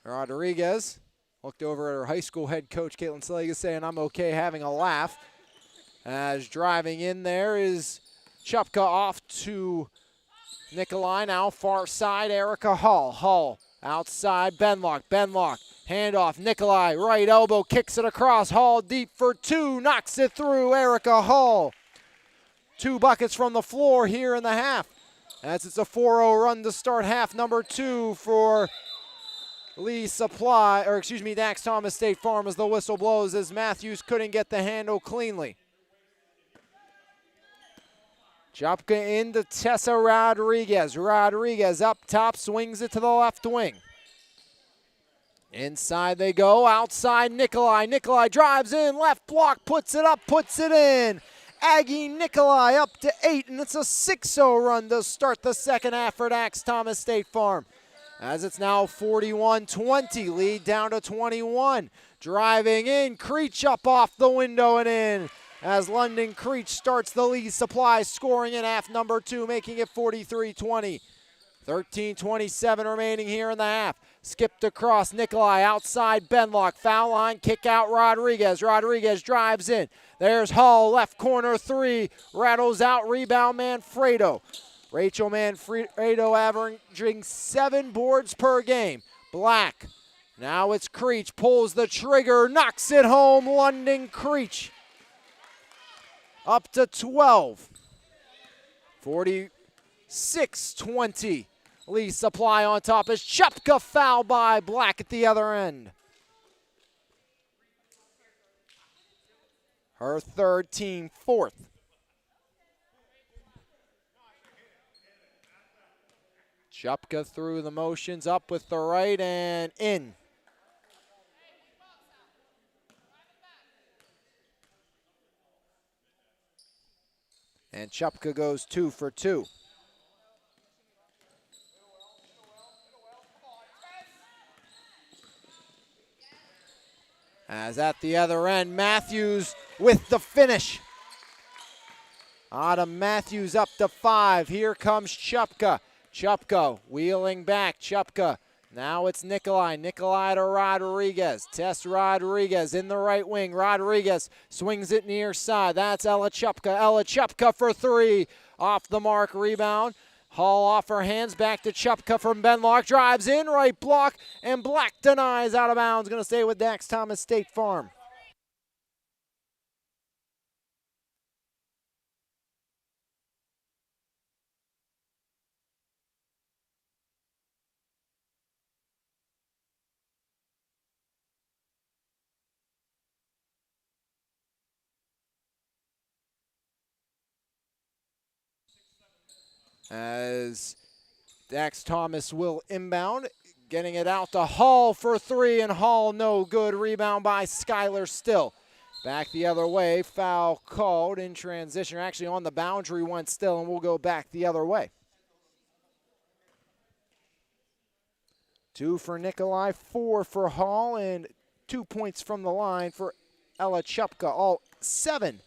Rodriguez looked over at her high school head coach, Caitlin Saliga, saying, "I'm okay," having a laugh. As driving in there is Chupka off to Nikolai, now far side, Erica Hall. Hall outside, Benlock. Benlock, handoff, Nikolai, right elbow, kicks it across. Hall deep for two, knocks it through, Erica Hall. 2 buckets from the floor here in the half. As it's a 4-0 run to start half number 2 for Lee Supply, or excuse me, Dax Thomas State Farm, as the whistle blows as Matthews couldn't get the handle cleanly. Chupka into Tessa Rodriguez. Rodriguez up top, swings it to the left wing. Inside they go, outside Nikolai. Nikolai drives in, left block, puts it up, puts it in. Aggie Nikolai up to 8, and it's a 6-0 run to start the second half for Dax Thomas State Farm. As it's now 41-20, lead down to 21. Driving in, Creech up off the window and in. As London Creech starts the Lee Supply scoring in half number 2, making it 43-20. 13:27 remaining here in the half. Skipped across, Nikolai outside Benlock. Foul line, kick out Rodriguez. Rodriguez drives in. There's Hall, left corner 3. Rattles out, rebound Manfredo. Rachel Manfredo averaging 7 boards per game. Black, now it's Creech, pulls the trigger, knocks it home, London Creech. Up to 12. 46-20. Lee Supply on top as Chupka foul by Black at the other end. Her third, team fourth. Chupka through the motions, up with the right and in. And Chupka goes 2 for 2. As at the other end, Matthews with the finish. Autumn Matthews up to 5. Here comes Chupka. Chupka wheeling back. Chupka. Now it's Nikolai. Nikolai to Rodriguez. Tess Rodriguez in the right wing. Rodriguez swings it near side. That's Ella Chupka. Ella Chupka for 3. Off the mark, rebound. Hall off her hands, back to Chupka from Benlock. Drives in, right block, and Black denies, out of bounds. Going to stay with Dax Thomas State Farm. As Dax Thomas will inbound, getting it out to Hall for 3, and Hall no good. Rebound by Skylar Still. Back the other way, foul called in transition. Actually on the boundary went Still, and we'll go back the other way. 2 for Nikolai, 4 for Hall, and 2 points from the line for Ella Chupka. All 7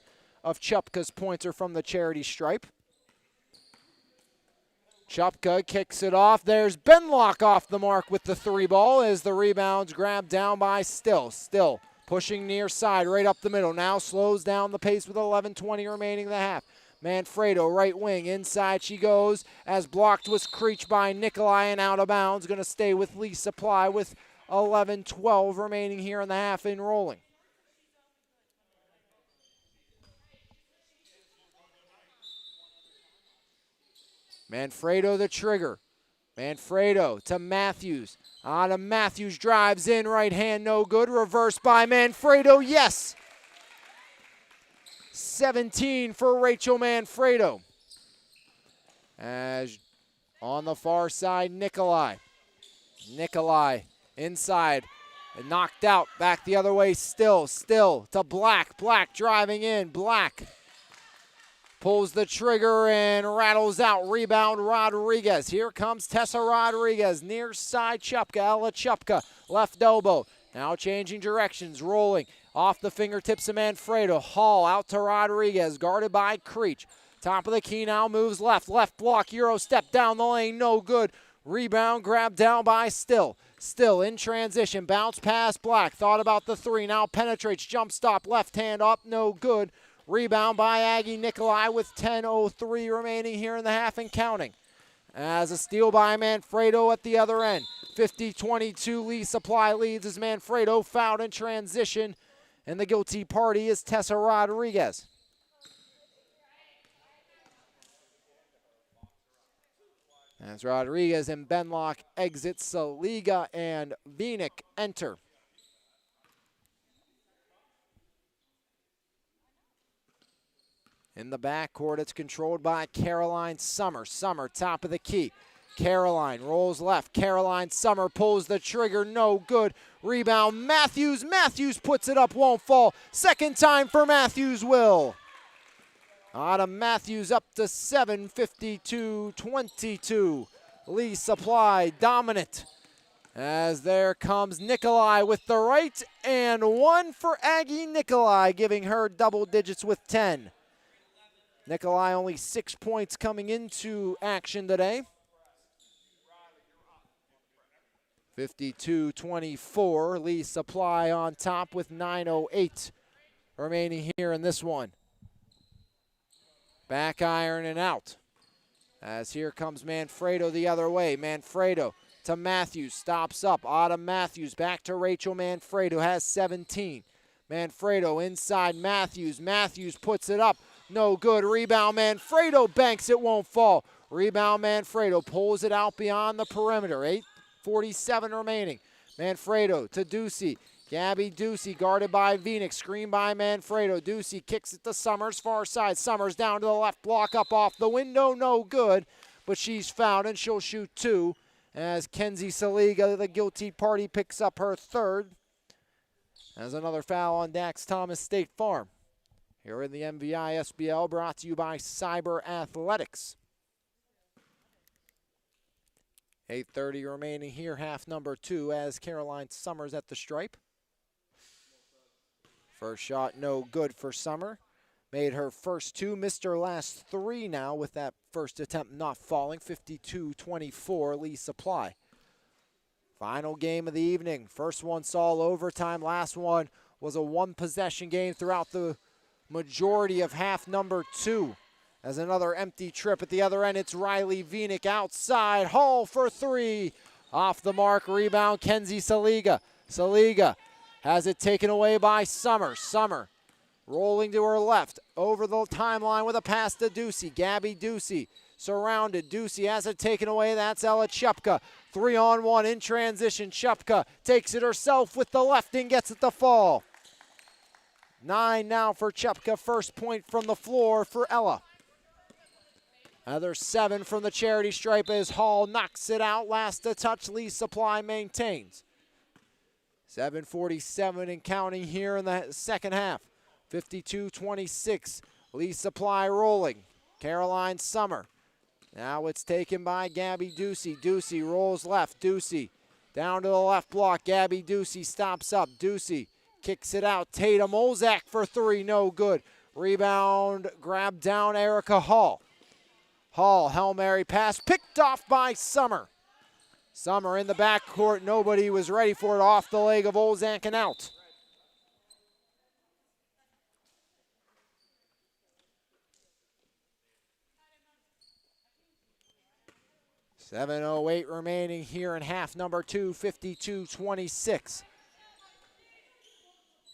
of Chupka's points are from the charity stripe. Chupka kicks it off. There's Benlock off the mark with the 3 ball as the rebound's grabbed down by Still. Still pushing near side, right up the middle. Now slows down the pace with 11:20 remaining in the half. Manfredo, right wing, inside she goes, as blocked was Creech by Nikolai and out of bounds. Going to stay with Lee Supply with 11:12 remaining here in the half in rolling. Manfredo the trigger. Manfredo to Matthews. Matthews drives in, right hand no good. Reversed by Manfredo, yes! 17 for Rachel Manfredo. As on the far side, Nikolai. Nikolai inside, knocked out, back the other way, Still to Black. Black driving in, Black pulls the trigger and rattles out. Rebound, Rodriguez. Here comes Tessa Rodriguez. Near side, Chupka. Ella Chupka. Left elbow. Now changing directions. Rolling. Off the fingertips of Manfredo. Hall out to Rodriguez. Guarded by Creech. Top of the key now. Moves left. Left block. Euro step down the lane. No good. Rebound grabbed down by Still. Still in transition. Bounce past Black. Thought about the 3. Now penetrates. Jump stop. Left hand up. No good. Rebound by Aggie Nikolai with 10:03 remaining here in the half and counting. As a steal by Manfredo at the other end. 50-22 Lee Supply leads as Manfredo fouled in transition. And the guilty party is Tessa Rodriguez. As Rodriguez and Benlock exit, Saliga and Vinick enter. In the backcourt, it's controlled by Caroline Summer. Summer, top of the key. Caroline rolls left. Caroline Summer pulls the trigger. No good. Rebound, Matthews. Matthews puts it up, won't fall. Second time for Matthews will. Autumn Matthews up to 7, 52-22. Lee Supply dominant. As there comes Nikolai with the right, and 1 for Aggie Nikolai, giving her double digits with 10. Nikolai only 6 points coming into action today. 52-24, Lee Supply on top with 9:08 remaining here in this one. Back iron and out. As here comes Manfredo the other way. Manfredo to Matthews, stops up. Autumn Matthews back to Rachel Manfredo, has 17. Manfredo inside Matthews. Matthews puts it up. No good. Rebound, Manfredo banks it, won't fall. Rebound, Manfredo pulls it out beyond the perimeter. 8:47 remaining. Manfredo to Ducey. Gabby Ducey guarded by Vinick. Screen by Manfredo. Ducey kicks it to Summers, far side. Summers down to the left block, up off the window. No good, but she's fouled and she'll shoot 2 as Kenzie Saliga, the guilty party, picks up her 3rd. As another foul on Dax Thomas State Farm. Here in the MVISBL, brought to you by Cyber Athletics. 8:30 remaining here, half number 2, as Caroline Summers at the stripe. First shot no good for Summer. Made her first 2, missed her last 3 now with that first attempt not falling. 52-24 Lee Supply. Final game of the evening. First one saw overtime. Last one was a 1-possession game throughout the majority of half number 2. As another empty trip at the other end, it's Riley Vinick outside. Hall for 3. Off the mark, rebound, Kenzie Saliga. Saliga has it taken away by Summer. Summer rolling to her left, over the timeline with a pass to Ducey. Gabby Ducey surrounded. Ducey has it taken away. That's Ella Chupka. 3-on-1 in transition. Chupka takes it herself with the left and gets it to fall. 9 now for Chupka. First point from the floor for Ella. Another 7 from the charity stripe as Hall knocks it out. Last to touch, Lee Supply maintains. 7:47 and counting here in the second half. 52-26. Lee Supply rolling. Caroline Summer. Now it's taken by Gabby Ducey. Ducey rolls left. Ducey Down to the left block, Gabby Ducey stops up. Ducey kicks it out. Tatum Olzak for three, no good. Rebound, grab down Erica Hall. Hall, Hail Mary pass, picked off by Summer. Summer in the backcourt, nobody was ready for it, off the leg of Olzak and out. .708 remaining here in half number 2, 52-26.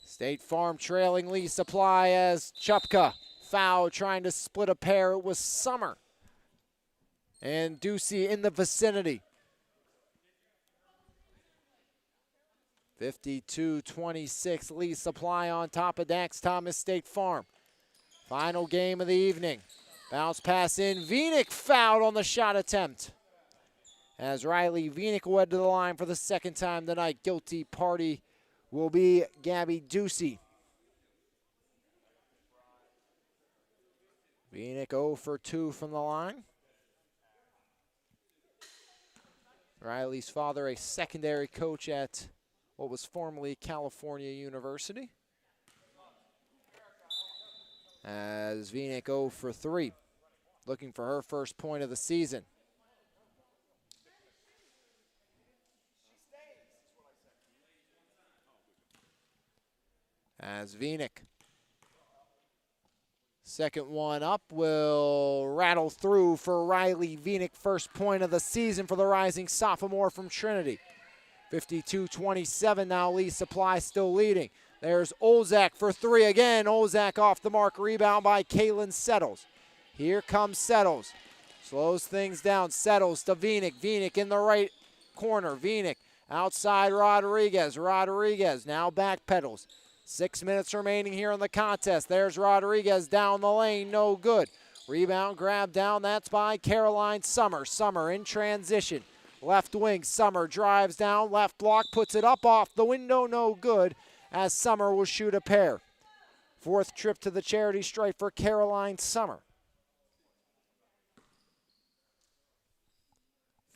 State Farm trailing Lee Supply as Chupka foul trying to split a pair. It was Summer and Ducey in the vicinity. 52-26, Lee Supply on top of Dax Thomas State Farm. Final game of the evening. Bounce pass in, Vinik fouled on the shot attempt. As Riley Vinik led to the line for the second time tonight. Guilty party will be Gabby Ducey. Vinik 0 for 2 from the line. Riley's father, a secondary coach at what was formerly California University. As Vinik 0 for 3, looking for her first point of the season. As Vinik, second one up, will rattle through for Riley Vinik. First point of the season for the rising sophomore from Trinity. 52-27 now, Lee Supply still leading. There's Olzak for three again. Olzak off the mark, rebound by Kaylin Settles. Here comes Settles. Slows things down, Settles to Vinik. Vinik in the right corner. Vinik outside Rodriguez. Rodriguez now backpedals. 6 minutes remaining here in the contest. There's Rodriguez down the lane, no good. Rebound grab down, that's by Caroline Summer. Summer in transition. Left wing, Summer drives down, left block, puts it up off the window, no good, as Summer will shoot a pair. Fourth trip to the charity stripe for Caroline Summer.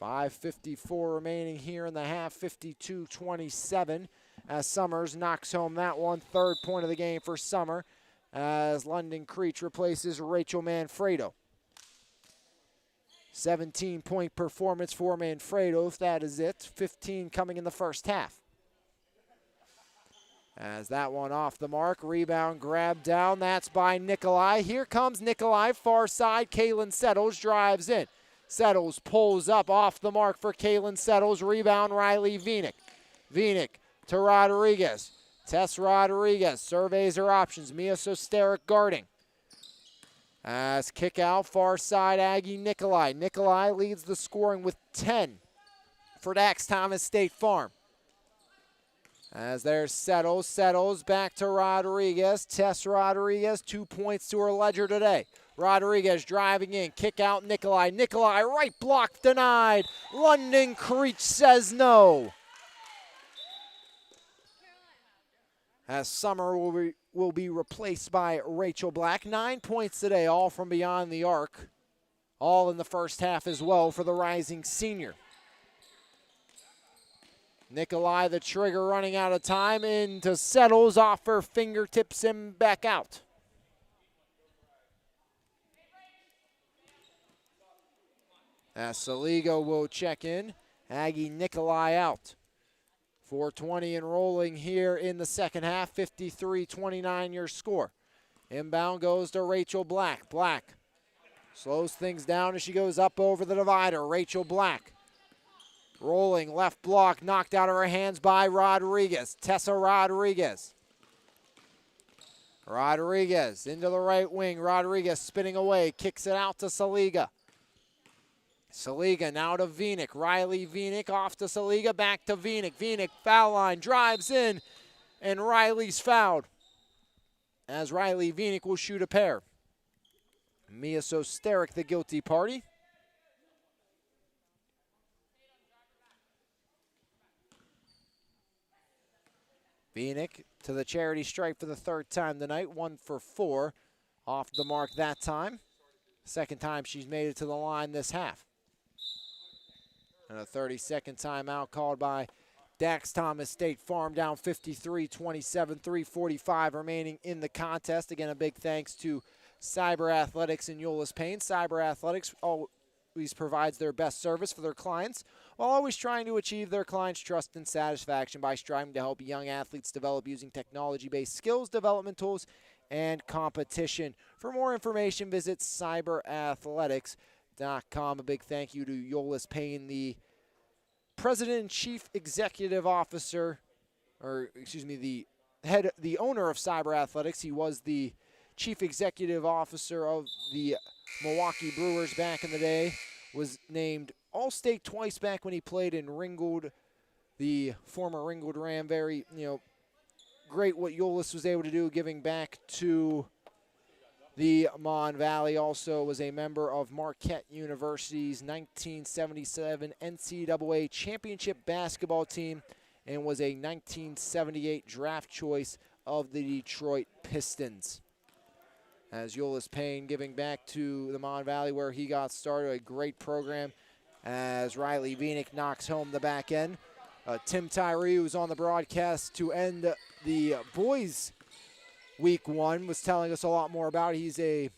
5:54 remaining here in the half, 52-27. As Summers knocks home that one. Third point of the game for Summer as London Creech replaces Rachel Manfredo. 17-point performance for Manfredo, if that is it. 15 coming in the first half. As that one off the mark, rebound grab down, that's by Nikolai. Here comes Nikolai, far side, Kaylin Settles drives in. Settles pulls up off the mark for Kaylin Settles, rebound Riley Vinik. Vinik to Rodriguez. Tess Rodriguez surveys her options. Mia Sosteric guarding. As kick out, far side Aggie Nikolai. Nikolai leads the scoring with 10 for Dax Thomas State Farm. As there's Settles. Settles back to Rodriguez. Tess Rodriguez, 2 points to her ledger today. Rodriguez driving in, kick out Nikolai. Nikolai, right block denied. London Creech says no. As Summer will be replaced by Rachel Black. 9 points today, all from beyond the arc. All in the first half as well for the rising senior. Nikolai, the trigger, running out of time. Into Settles, off her fingertips and back out. As Saligo will check in. Aggie Nikolai out. 4:20 and rolling here in the second half. 53-29 your score. Inbound goes to Rachel Black. Black slows things down as she goes up over the divider. Rachel Black rolling, left block, knocked out of her hands by Rodriguez. Tessa Rodriguez. Rodriguez into the right wing. Rodriguez spinning away, kicks it out to Saliga. Saliga now to Vinik. Riley Vinik off to Saliga, back to Vinik. Vinik foul line, drives in, and Riley's fouled. As Riley Vinik will shoot a pair. Mia Sosteric, the guilty party. Vinik to the charity stripe for the third time tonight. 1 for 4 off the mark that time. Second time she's made it to the line this half. And a 30-second timeout called by Dax Thomas State Farm, down 53-27, 3:45 remaining in the contest. Again, a big thanks to Cyber Athletics in Euless Payne. Cyber Athletics always provides their best service for their clients, while always trying to achieve their clients' trust and satisfaction by striving to help young athletes develop using technology-based skills development tools and competition. For more information, visit cyberathletics.com. A big thank you to Euless Payne, the President and Chief Executive Officer, the owner of Cyber Athletics. He was the Chief Executive Officer of the Milwaukee Brewers back in the day. Was named All-State twice back when he played in Ringgold, the former Ringgold Ram. Very, great what Euless was able to do, giving back to the Mon Valley. Also was a member of Marquette University's 1977 NCAA championship basketball team and was a 1978 draft choice of the Detroit Pistons. As Euless Payne giving back to the Mon Valley where he got started, a great program as Riley Vinik knocks home the back end. Tim Tyree, who's on the broadcast to end the boys' week one, was telling us a lot more about it. He's a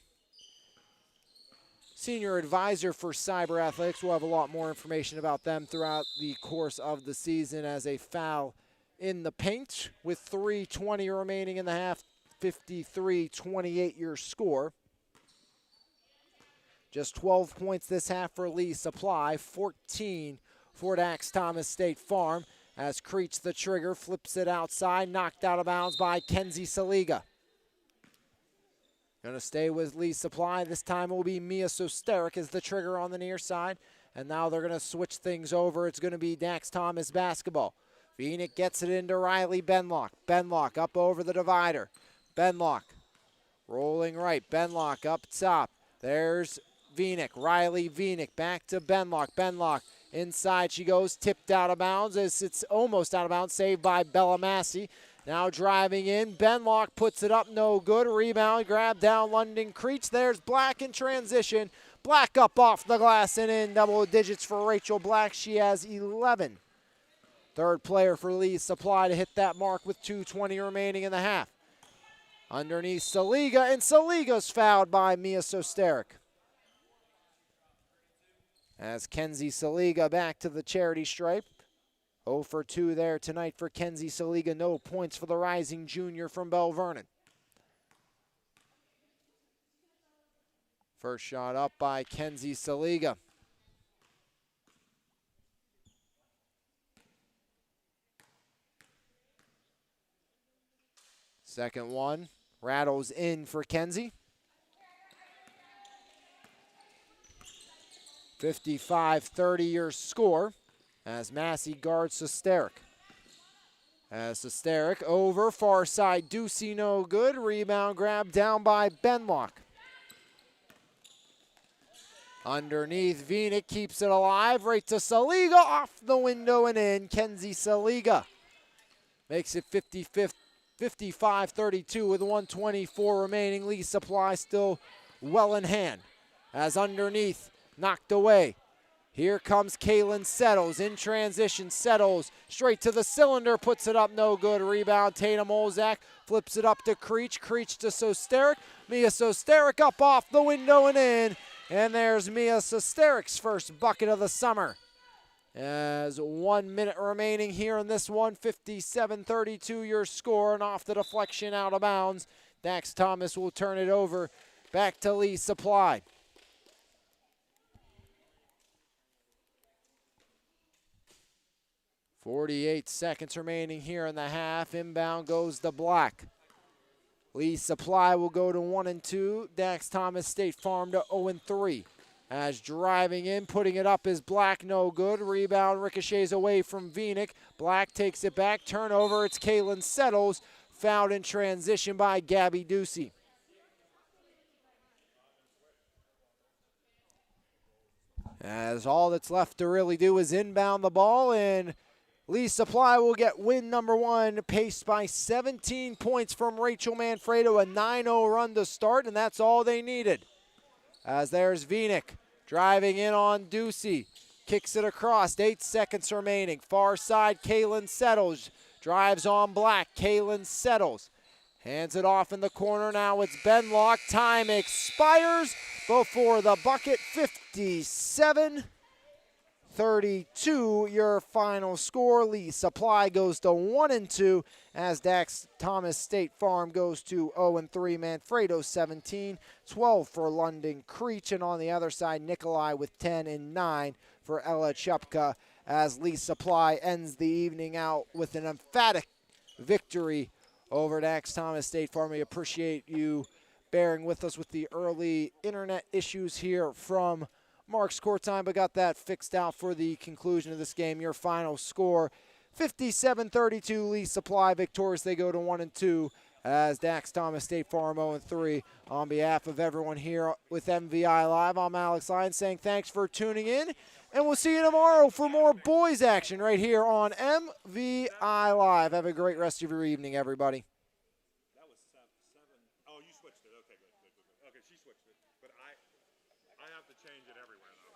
senior advisor for Cyber Athletics. We'll have a lot more information about them throughout the course of the season. As a foul in the paint with 3:20 remaining in the half, 53-28 your score. Just 12 points this half for Lee Supply, 14 for Dax Thomas State Farm, as Creech the trigger flips it outside, knocked out of bounds by Kenzie Saliga. Going to stay with Lee Supply. This time it will be Mia Sosterik as the trigger on the near side. And now they're going to switch things over. It's going to be Dax Thomas basketball. Vinik gets it into Riley Benlock. Benlock up over the divider. Benlock rolling right. Benlock up top. There's Vinik. Riley Vinik back to Benlock. Benlock inside she goes. Tipped out of bounds as it's almost out of bounds. Saved by Bellamasi. Now driving in, Benlock puts it up, no good. Rebound, grab down London Creech. There's Black in transition. Black up off the glass and in, double digits for Rachel Black. She has 11. Third player for Lee Supply to hit that mark with 2:20 remaining in the half. Underneath Saliga, and Saliga's fouled by Mia Sosterik. As Kenzie Saliga back to the charity stripe. 0 for 2 there tonight for Kenzie Saliga. No points for the rising junior from Bell Vernon. First shot up by Kenzie Saliga. Second one rattles in for Kenzie. 55-30 your score. As Massey guards Sosterik. As Sosterik over, far side, Ducey no good. Rebound grab down by Benlock. Underneath, Vinik keeps it alive, right to Saliga, off the window and in. Kenzie Saliga makes it 55-32 with 1:24 remaining. Lee Supply still well in hand. As underneath, knocked away. Here comes Kaylin Settles in transition. Settles straight to the cylinder, puts it up, no good. Rebound, Tatum Olzak flips it up to Creech. Creech to Sosterik. Mia Sosterik up off the window and in. And there's Mia Sosterik's first bucket of the summer. As 1 minute remaining here in this one, 57-32 your score, and off the deflection out of bounds. Dax Thomas will turn it over back to Lee Supply. 48 seconds remaining here in the half. Inbound goes to Black. Lee Supply will go to 1-2. Dax Thomas State Farm to 0-3. As driving in, putting it up is Black, no good. Rebound ricochets away from Vinik. Black takes it back, turnover, it's Kaylin Settles. Fouled in transition by Gabby Ducey. As all that's left to really do is inbound the ball, and Lee Supply will get win number one, paced by 17 points from Rachel Manfredo, a 9-0 run to start, and that's all they needed. As there's Vinik driving in on Ducey. kicks it across, 8 seconds remaining. Far side, Kaylin settles, drives on black, Kaylin settles. Hands it off in the corner, now it's Benlock. Time expires before the bucket, 57-32, your final score. Lee Supply goes to 1-2 as Dax Thomas State Farm goes to 0-3. Manfredo 17, 12 for London Creech, and on the other side, Nikolai with 10 and 9 for Ella Chupka as Lee Supply ends the evening out with an emphatic victory over Dax Thomas State Farm. We appreciate you bearing with us with the early internet issues here from Mark's Court Time, but got that fixed out for the conclusion of this game. Your final score, 57-32, Lee Supply victorious. They go to 1-2 as Dax Thomas State Farm 0-3. On behalf of everyone here with MVI Live, I'm Alex Lyons saying thanks for tuning in, and we'll see you tomorrow for more boys action right here on MVI Live. Have a great rest of your evening, everybody. That was 7. Oh, you switched it. Okay, good. Okay, she switched it. But I have to change it everywhere, though.